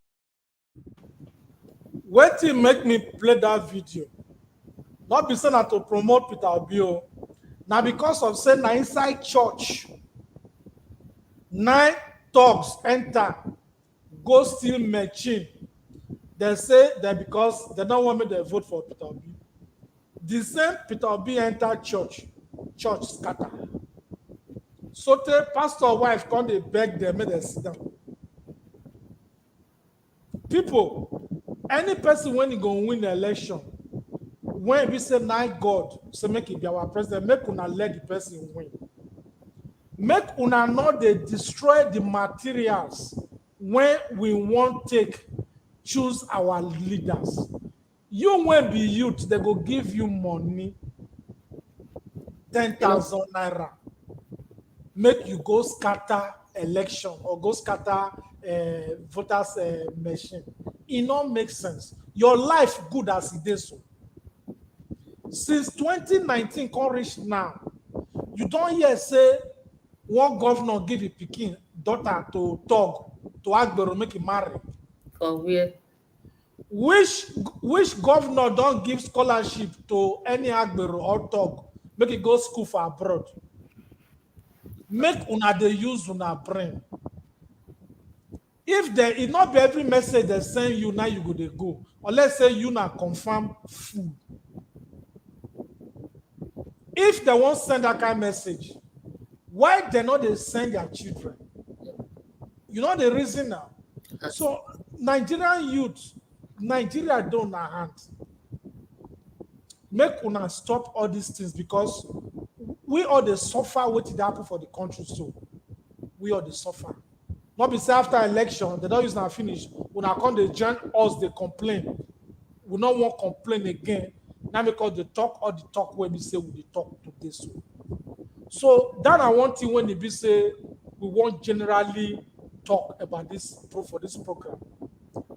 Wetin make me play that video? Not be saying to promote Peter Obi. Now because of say na inside church, 9 thugs enter, go steal machine. They say that because they don't want me to vote for Peter Obi. The same Peter Obi enter church scatter. So the pastor wife come they beg them, make them sit down. People, any person when he go win the election, when we say na God, say make it be our president, make una let the person win. Make una not they destroy the materials when we want take choose our leaders. You when be youth, they go give you money, 10,000 naira. Make you go scatter election or go scatter voters machine. It don't make sense. Your life good as it is so. Since 2019 come reach now, you don't hear say one governor give a pikin daughter to talk to Agbero make him marry. For where? Which governor don't give scholarship to any Agbero or talk make it go school for abroad? Make una they use una brain. If there it not be every message they send you now you go they go. Or let's say you na confirm food. If they won't send that kind of message, why they not they send their children? You know the reason now. So Nigerian youth, Nigeria don't have hands. Make una stop all these things because we all the suffer what did happen for the country. So we all the suffer. Not be say after election, they don't use now finish. When I come they join us, they complain. We don't want complain again. Now because they talk all the talk when we say we talk today. So that I want thing when they be say we won't generally talk about this for this program.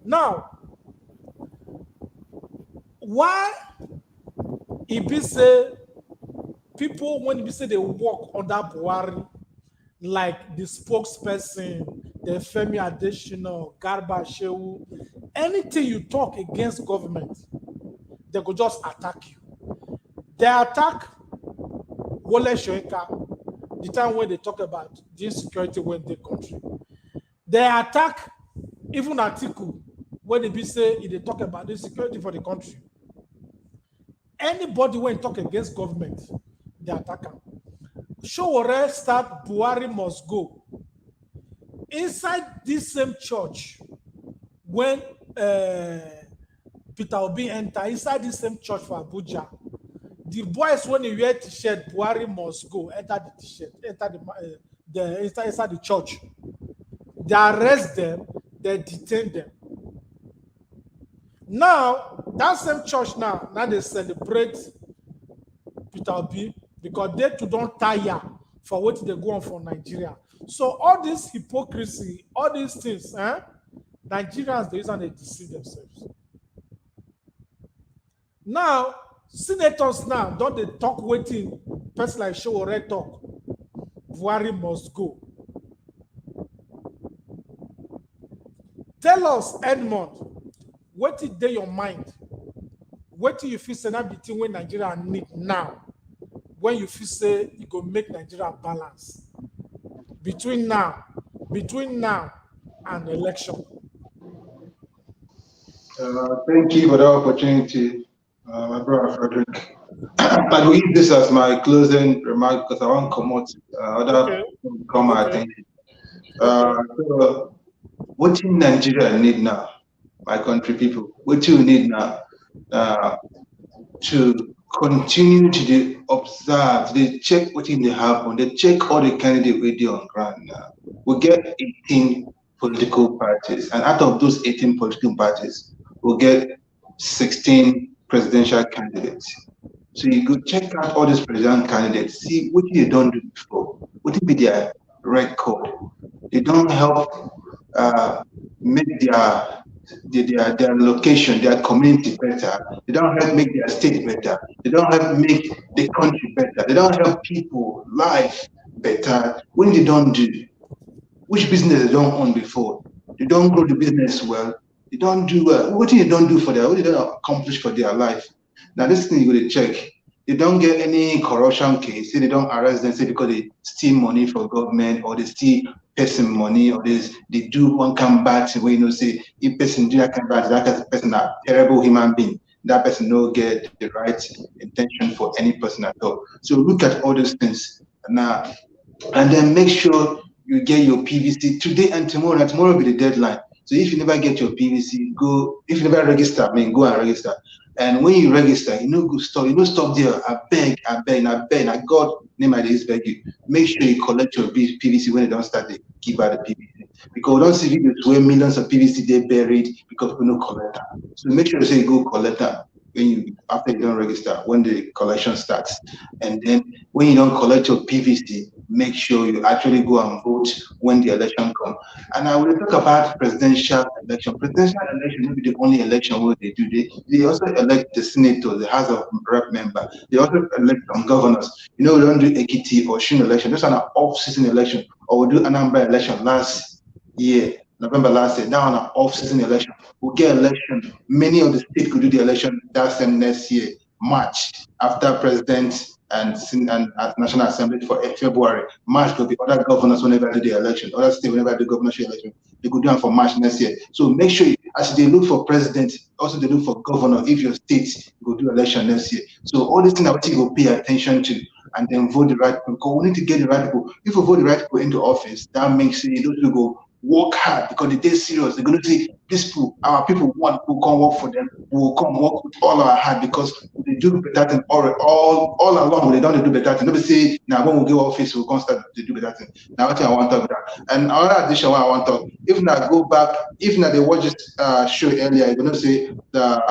Now, why it be say people when be say they work under Buhari, like the spokesperson, the Femi Adesina, Garba Shehu, anything you talk against government, they could just attack you. They attack Wole Soyinka, the time when they talk about the insecurity when the country. They attack even Atiku when they be say they talk about the security for the country. Anybody when talk against government, they attack them. Showore start Buhari must go. Inside this same church, when Peter Obi enter inside this same church for Abuja, the boys when they wear t-shirt, Buhari must go, enter the t-shirt, enter inside the church. They arrest them, they detain them. Now, that same church now they celebrate Peter Obi because they too don't tire for what they go on for Nigeria. So all this hypocrisy, all these things, Nigerians, they use and they deceive themselves. Now, senators now, don't they talk waiting, person like Showore talk, Buhari must go. Tell us, Edmond, what is there your mind? What do you feel say that between when Nigeria need now? When you feel say you go make Nigeria balance between now and election. Thank you for the opportunity, my brother Frederick. I will use this as my closing remark because I want to come out other come attention. So, what in Nigeria need now, my country people? What you need now to continue to observe, they check what in the happen, they check all the candidates we do on ground now. We get 18 political parties, and out of those 18 political parties, we'll get 16 presidential candidates. So you go check out all these presidential candidates, see what they don't do before, what will be their record. They don't help make their location, their community better. They don't help make their state better. They don't help make the country better. They don't help people life better. When they don't do, which business they don't own before, they don't grow the business well. They don't do well. What they don't do for their, what they don't accomplish for their life. Now this thing you go to check. They don't get any corruption case. Say they don't arrest them, say because they steal money for government or they steal person money or they do one kind of bad thing where you know say if person do that kind of bad, that kind of person a terrible human being. That person no get the right intention for any person at all. So look at all those things now, and then make sure you get your PVC today and tomorrow. And tomorrow will be the deadline. So if you never get your PVC, go. If you never register, I mean, go and register. And when you register, you know, go stop. You know, stop there. I beg, I beg, I beg. I God name I just beg you. Make sure you collect your PVC when they don't start to give out the PVC. Because we don't see videos where millions of PVC they buried because we no collect them. So make sure you say you go collect them when you after you don't register when the collection starts. And then when you don't collect your PVC, make sure you actually go and vote when the election comes. And I will talk about presidential election. Presidential election will be the only election where they do. They also elect the senator, the House of Rep member. They also elect some governors. You know, we don't do Ekiti or Shin election. This is an off-season election. Or we do Anambra election last year, November last year. Now an off-season election. We'll get election. Many of the states could do the election that same next year, March, after president and National Assembly for February. March will be other governors whenever they do the election, other states whenever they do governorship election. They could do it for March next year. So make sure as they look for president, also they look for governor if your state will do election next year. So all these things are what you will pay attention to and then vote the right people. Because we need to get the right people. If we vote the right people into office, that makes it those people work hard because they're serious. They're going to say, these people, our people want to come work for them. We will come work with all our heart because they do better thing all along. They don't do better thing. Nobody say, now when we get office, we'll come start to do better thing. Now, what I want to talk about. And another addition, what I want to talk, if not go back, if not they watch this show earlier, you're going to say the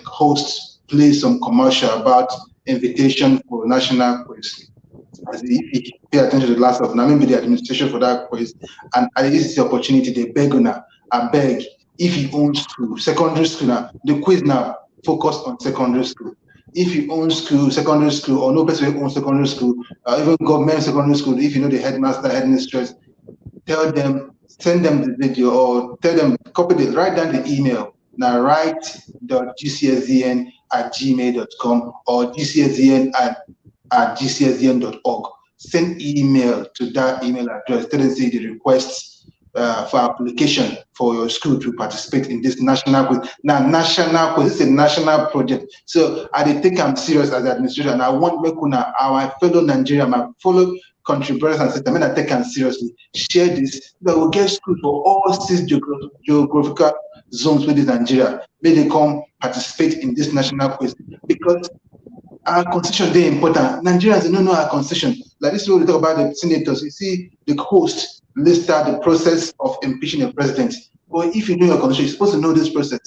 host plays some commercial about invitation for national quiz. As if you pay attention to the last of now, maybe the administration for that quiz, and I use the opportunity, they beg now, I beg, if you own school, secondary school now, the quiz now focus on secondary school. If you own school, secondary school, or no person who owns secondary school, even government secondary school, if you know the headmaster, headmistress, tell them, send them the video or tell them, write down the email. Now write.gcsdn@gmail.com or gcsdn@gcsdn.org. Send email to that email address. Tell them say the request for application for your school to participate in this national quiz. Now, national quiz, this is a national project. So I take them serious as administrator, and I want our fellow Nigerian, my fellow contributors and systems, I take them seriously. Share this. That will get schools for all 6 geographical zones within Nigeria. May they come participate in this national quiz because our constitution is important. Nigerians don't know our constitution. Like this is what we talk about the senators. You see, the host list out the process of impeaching a president. But if you know your constitution, you're supposed to know this process.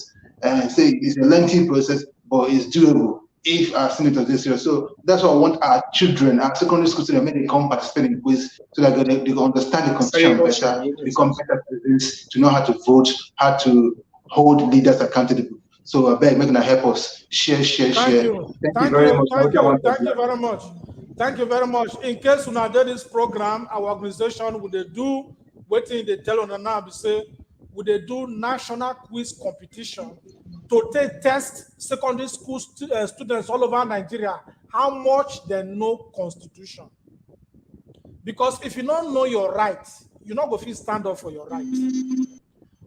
Say it's a lengthy process, but it's doable if our senators are serious. So that's why I want our children, our secondary school students, when they come participate in the quiz, so that they can understand the constitution better, become better citizens, to know how to vote, how to hold leaders accountable. So I beg, making help us share. Thank you very much. Thank you very much. In case you did this program, our organization would they do waiting they tell on now be say would they do national quiz competition to test secondary school students all over Nigeria how much they know constitution. Because if you don't know your rights, you're not going to stand up for your rights.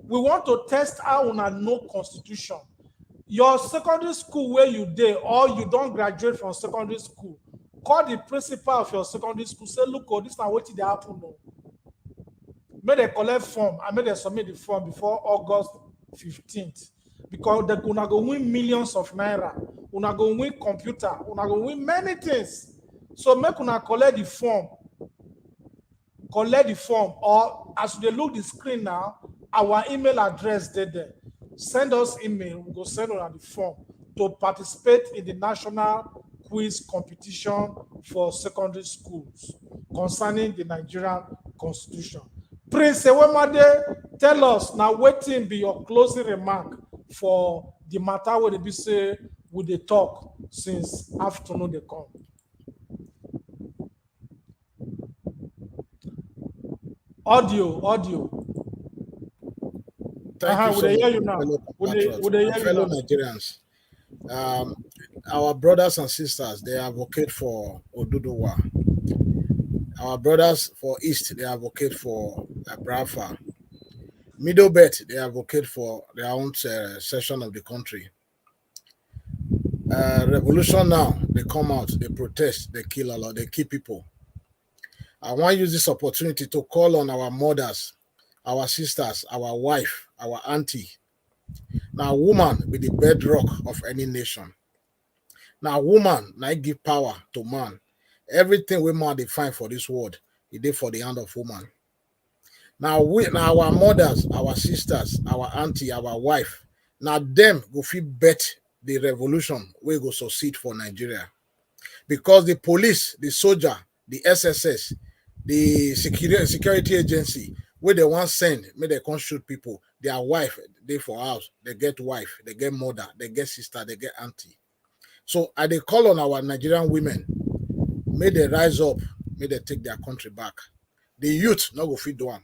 We want to test how you know constitution. Your secondary school where you did or you don't graduate from secondary school, call the principal of your secondary school, say, look, this is what they happen. May they collect form and may they submit the form before August 15th. Because they're gonna go win millions of naira, gonna go win computer, gonna go win many things. So make una collect the form. Or as they look the screen now, our email address there. Send us email, we'll go send on the form to participate in the national quiz competition for secondary schools concerning the Nigerian constitution. Prince Ewemade, tell us now what will be your closing remark for the matter where they be say would they talk since afternoon they come. Audio. thank you Would so they hear much, you my now? fellow compatriots, Would they my hear you fellow now? Nigerians. Our brothers and sisters, they advocate for Oduduwa. Our brothers for East, they advocate for Brafa. Middle Belt, they advocate for their own section of the country. Revolution now, they come out, they protest, they kill a lot, they kill people. I want to use this opportunity to call on our mothers, our sisters, our wife, our auntie. Now, woman be the bedrock of any nation. Now, woman, now give power to man. Everything we man define for this world, it did for the hand of woman. Now, our mothers, our sisters, our auntie, our wife, now them go fit bet the revolution we go succeed for Nigeria. Because the police, the soldier, the SSS, the security agency, where they want send, may they come shoot people. Their wife, they for house, they get wife, they get mother, they get sister, they get auntie. So I they call on our Nigerian women, may they rise up, may they take their country back. The youth not go fit do one.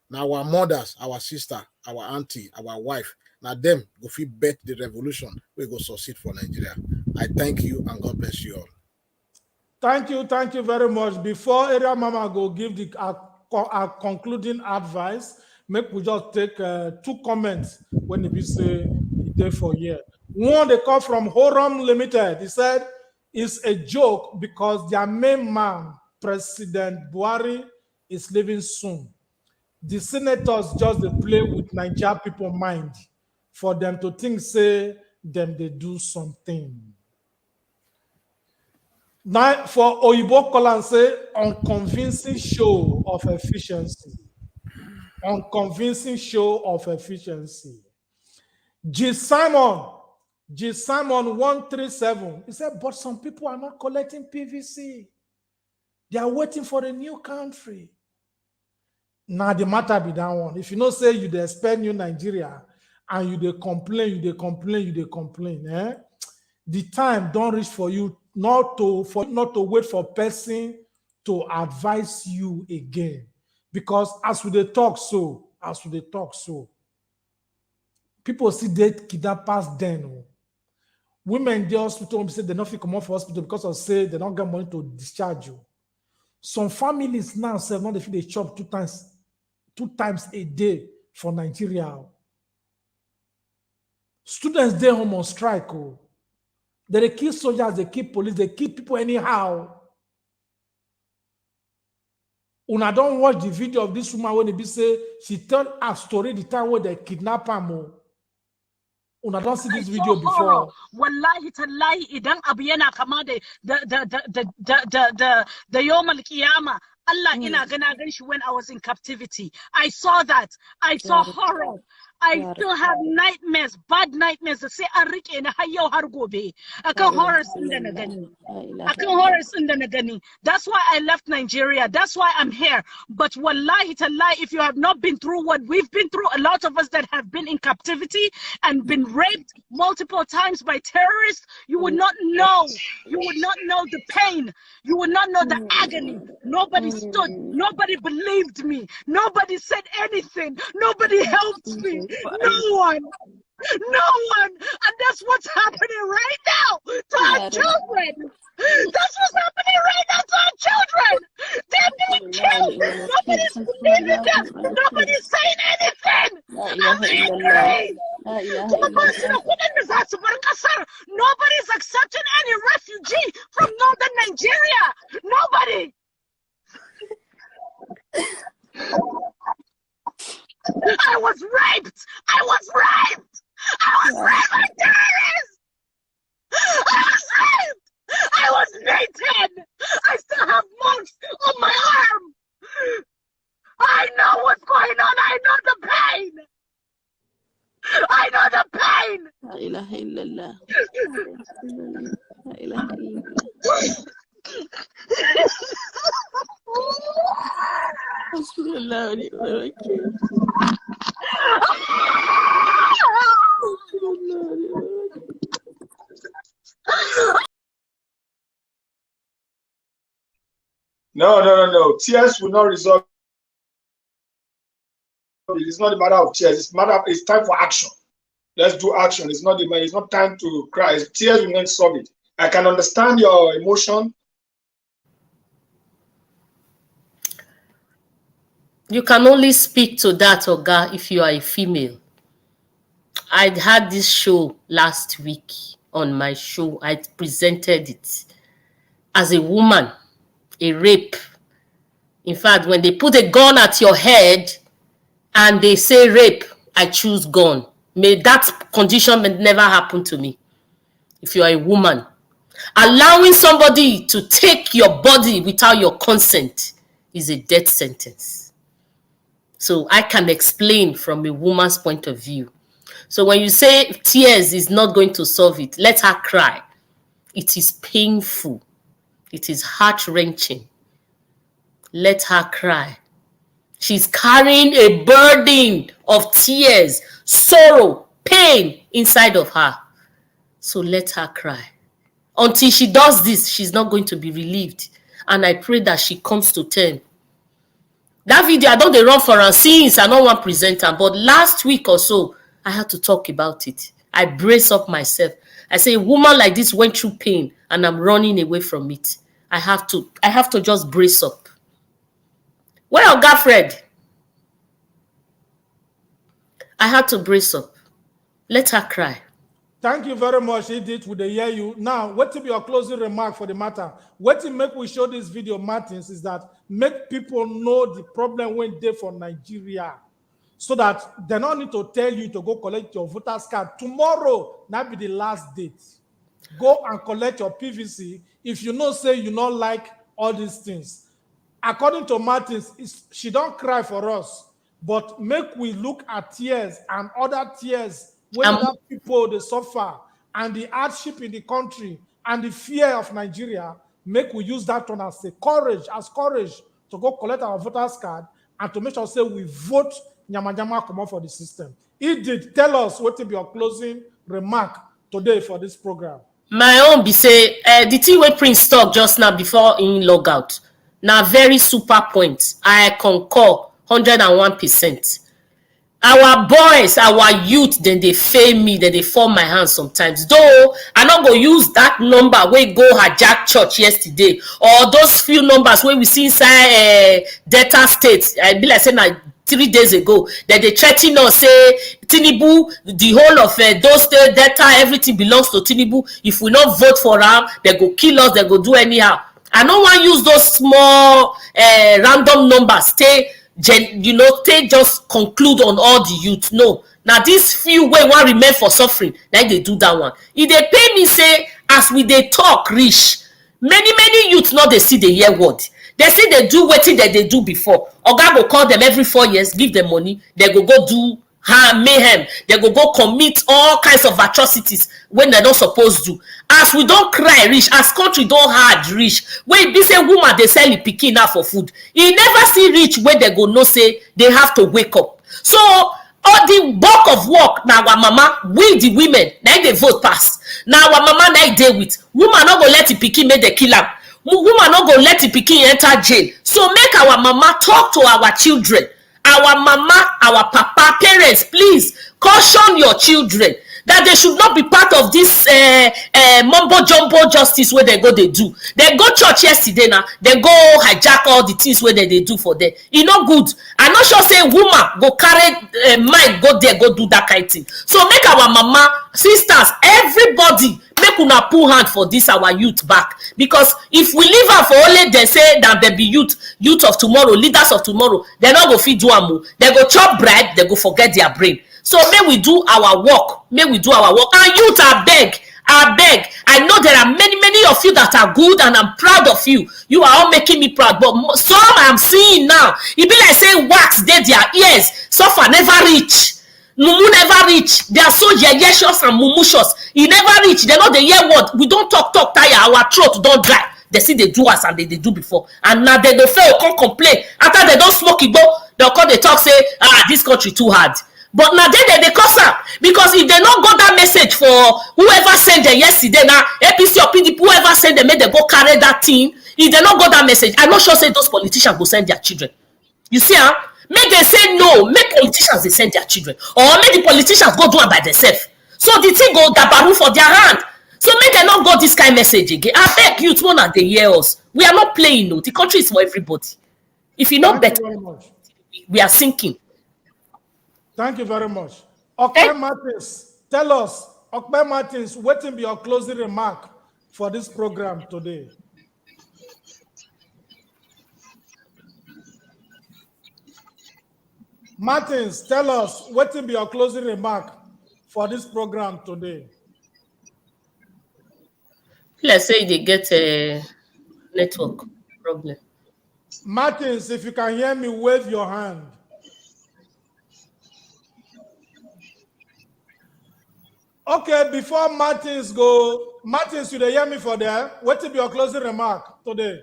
Now our mothers, our sister, our auntie, our wife, now them go fit bet the revolution, we go succeed for Nigeria. I thank you and God bless you all. Thank you very much. Before Area Mama go give the concluding advice, make we just take 2 comments when we say it there for year. One, they come from Horam Limited. He said it's a joke because their main man, President Buhari, is leaving soon. The senators just they play with Nigeria people mind for them to think say them they do something. Now, for Oyibo Kolan say, unconvincing show of efficiency. Unconvincing show of efficiency. G. Simon 137, he said, but some people are not collecting PVC. They are waiting for a new country. Now, the matter be that one. If you know, say you expect new Nigeria and you complain, the time don't reach for you not to wait for person to advise you again, because as we talk so, people see they kidnappers then. Women in the hospital say they not fit come off hospital because of say they don't get money to discharge you. Some families now say not if they chop two times a day for Nigeria. Students they home on strike. They kill soldiers, they kill police, they kill people anyhow. Una don't watch the video of this woman when they say she tell a story the time when they kidnap her. Una don't see this video before. Wallahi tallahi idan abu yana kama da yawmal qiyama. Allah ina gana gan shi when I was in captivity. I saw that. I saw horror. I still have nightmares, bad nightmares. Say an rike ni har yau har gobe. Akan horrors din da na gani. That's why I left Nigeria. That's why I'm here. But wallahi tallahi, if you have not been through what we've been through, a lot of us that have been in captivity and been raped multiple times by terrorists, you would not know. You would not know the pain. You would not know the agony. Nobody stood. Nobody believed me. Nobody said anything. Nobody helped me. No one. And that's what's happening right now to our children. That's what's happening right now to our children. They're being killed. Nobody's believing them. Nobody's saying anything. Nobody's accepting any refugee from northern Nigeria. Nobody. I was raped by terrorists. I was beaten. I still have marks on my arm. I know what's going on. I know the pain. La ilaha illallah. La ilaha illallah. No. Tears will not resolve It's not a matter of tears. It's time for action. Let's do action. It's not time to cry. Tears will not solve it. I can understand your emotion. You can only speak to that, Oga, if you are a female. I had this show last week on my show. I presented it. As a woman, a rape. In fact, when they put a gun at your head and they say rape, I choose gun. May that condition never happen to me. If you are a woman, allowing somebody to take your body without your consent is a death sentence. So I can explain from a woman's point of view. So when you say tears is not going to solve it, let her cry. It is painful. It is heart-wrenching. Let her cry. She's carrying a burden of tears, sorrow, pain inside of her. So let her cry. Until she does this, she's not going to be relieved. And I pray that she comes to terms. That video, I don't run for her since I don't want to present her, but last week or so, I had to talk about it. I brace up myself. I say, a woman like this went through pain and I'm running away from it. I have to just brace up. Well, Gaffred, I had to brace up. Let her cry. Thank you very much, Edith. We dey hear you. Now, what will be your closing remark for the matter? What will make we show this video, Martins, is that make people know the problem when they for Nigeria, so that they don't need to tell you to go collect your voter's card. Tomorrow, that be the last date. Go and collect your PVC if you know, say you don't like all these things. According to Martins, she don't cry for us, but make we look at tears and other tears when other people they suffer and the hardship in the country and the fear of Nigeria. Make we use that one as courage to go collect our voter's card and to make sure say we vote Nyama come out for the system. He did tell us what will be your closing remark today for this program. My own be say the thing wey Prince talk just now before in log out. Now very super point. I concur 101%. Our boys, our youth, then they fail me, then they fall my hands sometimes. Though I not go use that number where go hijack church yesterday, or those few numbers where we see inside Delta State. I be like saying like 3 days ago that they threaten us, say Tinubu, the whole of those state Delta, everything belongs to Tinubu. If we not vote for them, they go kill us, they go do anyhow. I don't want to use those small random numbers. Stay just conclude on all the youth. No. Now these few way one remain for suffering, like they do that one. If they pay me, say, as we they talk rich, many youths not they see the year word. They see they do what that they do before. Oga go call them every 4 years, give them money, they go do mayhem, they go commit all kinds of atrocities when they don't supposed to. As we don't cry rich, as country don't hard rich, when be say woman they sell the pikin now for food, you never see rich where they go no say they have to wake up. So all the bulk of work now our mama, we the women, now they vote pass. Now our mama now they with woman not go let the pikin make the kill am. Woman not go let the pikin enter jail. So make our mama talk to our children. Our mama, our papa, parents, please caution your children that they should not be part of this mumbo jumbo justice where they do. They go church yesterday now, they go hijack all the things where they do for them. It's not good. I'm not sure say woman go carry mind go there, go do that kind of thing. So make our mama, sisters, everybody, make una pull hand for this our youth back. Because if we leave her for only they say that they be youth of tomorrow, leaders of tomorrow, they not go feed do amu. They go chop bread, they go forget their brain. So may we do our work. And youth, I beg. I know there are many of you that are good and I'm proud of you. You are all making me proud. But some I'm seeing now, it be like saying wax dead their ears. Suffer never reach. Mumu never reach. They are so yeyeshus and mumushus. He never reach. They know the year word. We don't talk tire. Our throat don't dry. They see they do us and they do before. And now they don't fail, can't complain. After they don't smoke it, they'll come, they talk, say, this country too hard. But now they cause up. Because if they not got that message for whoever sent them yesterday, now APC or PDP, whoever sent them, make they go carry that thing. If they not got that message, I'm not sure say those politicians will send their children. You see, Make they say no, make politicians they send their children, or make the politicians go do it by themselves. So the thing go dabaru for their hand. So make them not go this kind of message again. I beg you, one and they hear us. We are not playing, no. The country is for everybody. If you not better, we are sinking. Thank you very much. Okay, Martins, tell us, okay, Martins, what will be your closing remark for this program today? Martins, tell us, what will be your closing remark for this program today? Let's say they get a network problem. Martins, if you can hear me, wave your hand. Okay, before Martins go, Martins, you hear me for there? What will be your closing remark today?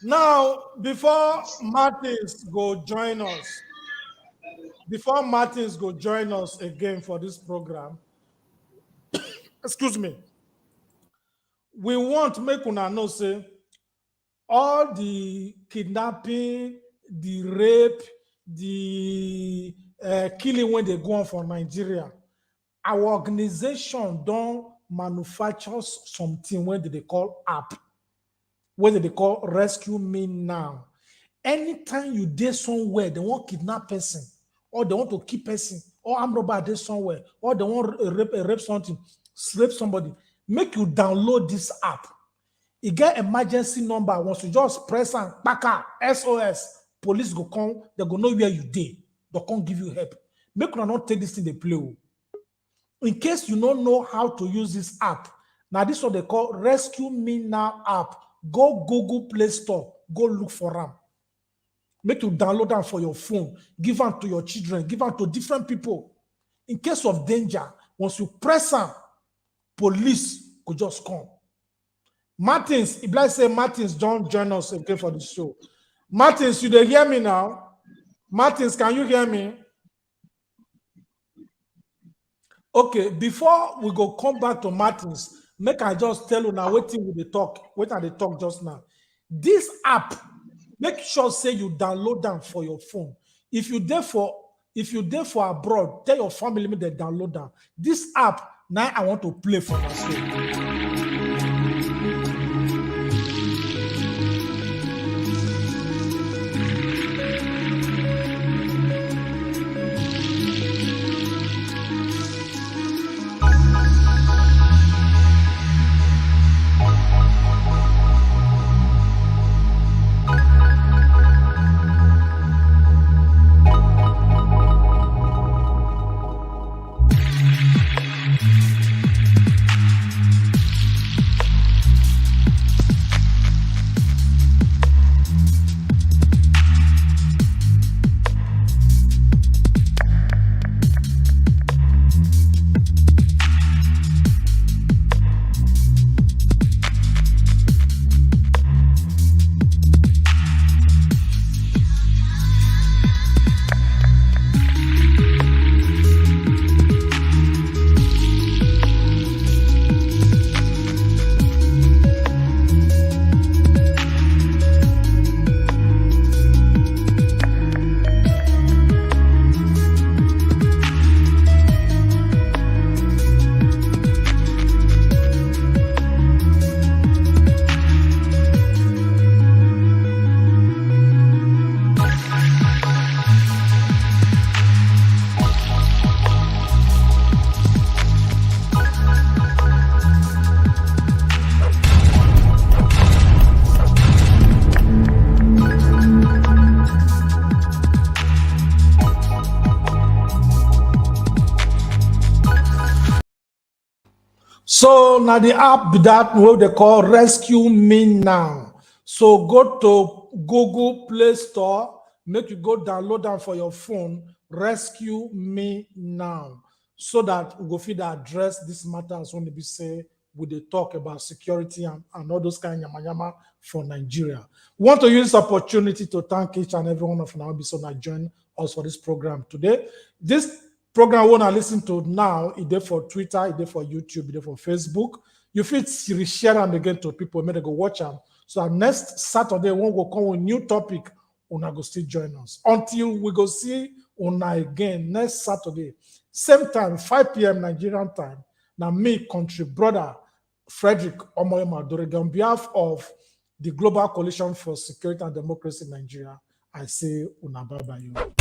Now, before Martins go join us again for this program, excuse me, we want to make una know say all the kidnapping, the rape, the killing when they go on for Nigeria, our organization don't manufacture something when they call app, whether they call Rescue Me Now. Anytime you did somewhere, they want kidnap person, or they want to keep person, or armed robber there somewhere, or they want rape something, rape somebody, make you download this app. You get emergency number. Once you just press and baka SOS, police go come, they go know where you did. They can't give you help. Make you not take this thing they play. In case you don't know how to use this app, now this is what they call Rescue Me Now app. Go Google Play Store, go look for them. Make you download them for your phone, give them to your children, give them to different people. In case of danger, once you press them, police could just come. Martins, if I say Martins, don't join us again for the show. Martins, you hear me now? Martins, can you hear me? Okay, before we go come back to Martins, make I just tell you now what they talk just now. This app, make sure say you download them for your phone. If you there for abroad, tell your family me they download them. This app now I want to play for myself. So now the app that what they call Rescue Me Now. So go to Google Play Store, make you go download them for your phone, Rescue Me Now, so that we go feed the address this matters when we say we they talk about security and all those kind of yama for Nigeria. We want to use this opportunity to thank each and every one of now so that join us for this program today. This program we want to listen to now, it's there for Twitter, it's there for YouTube, it's there for Facebook. You feel share them again to people, make them go watch them So next Saturday, when we come with new topic, una go still join us. Until we go see una again next Saturday, same time, 5 p.m. Nigerian time. Now me, country brother, Frederick Omoyema Adorega, on behalf of the Global Coalition for Security and Democracy in Nigeria, I say una bye-bye you.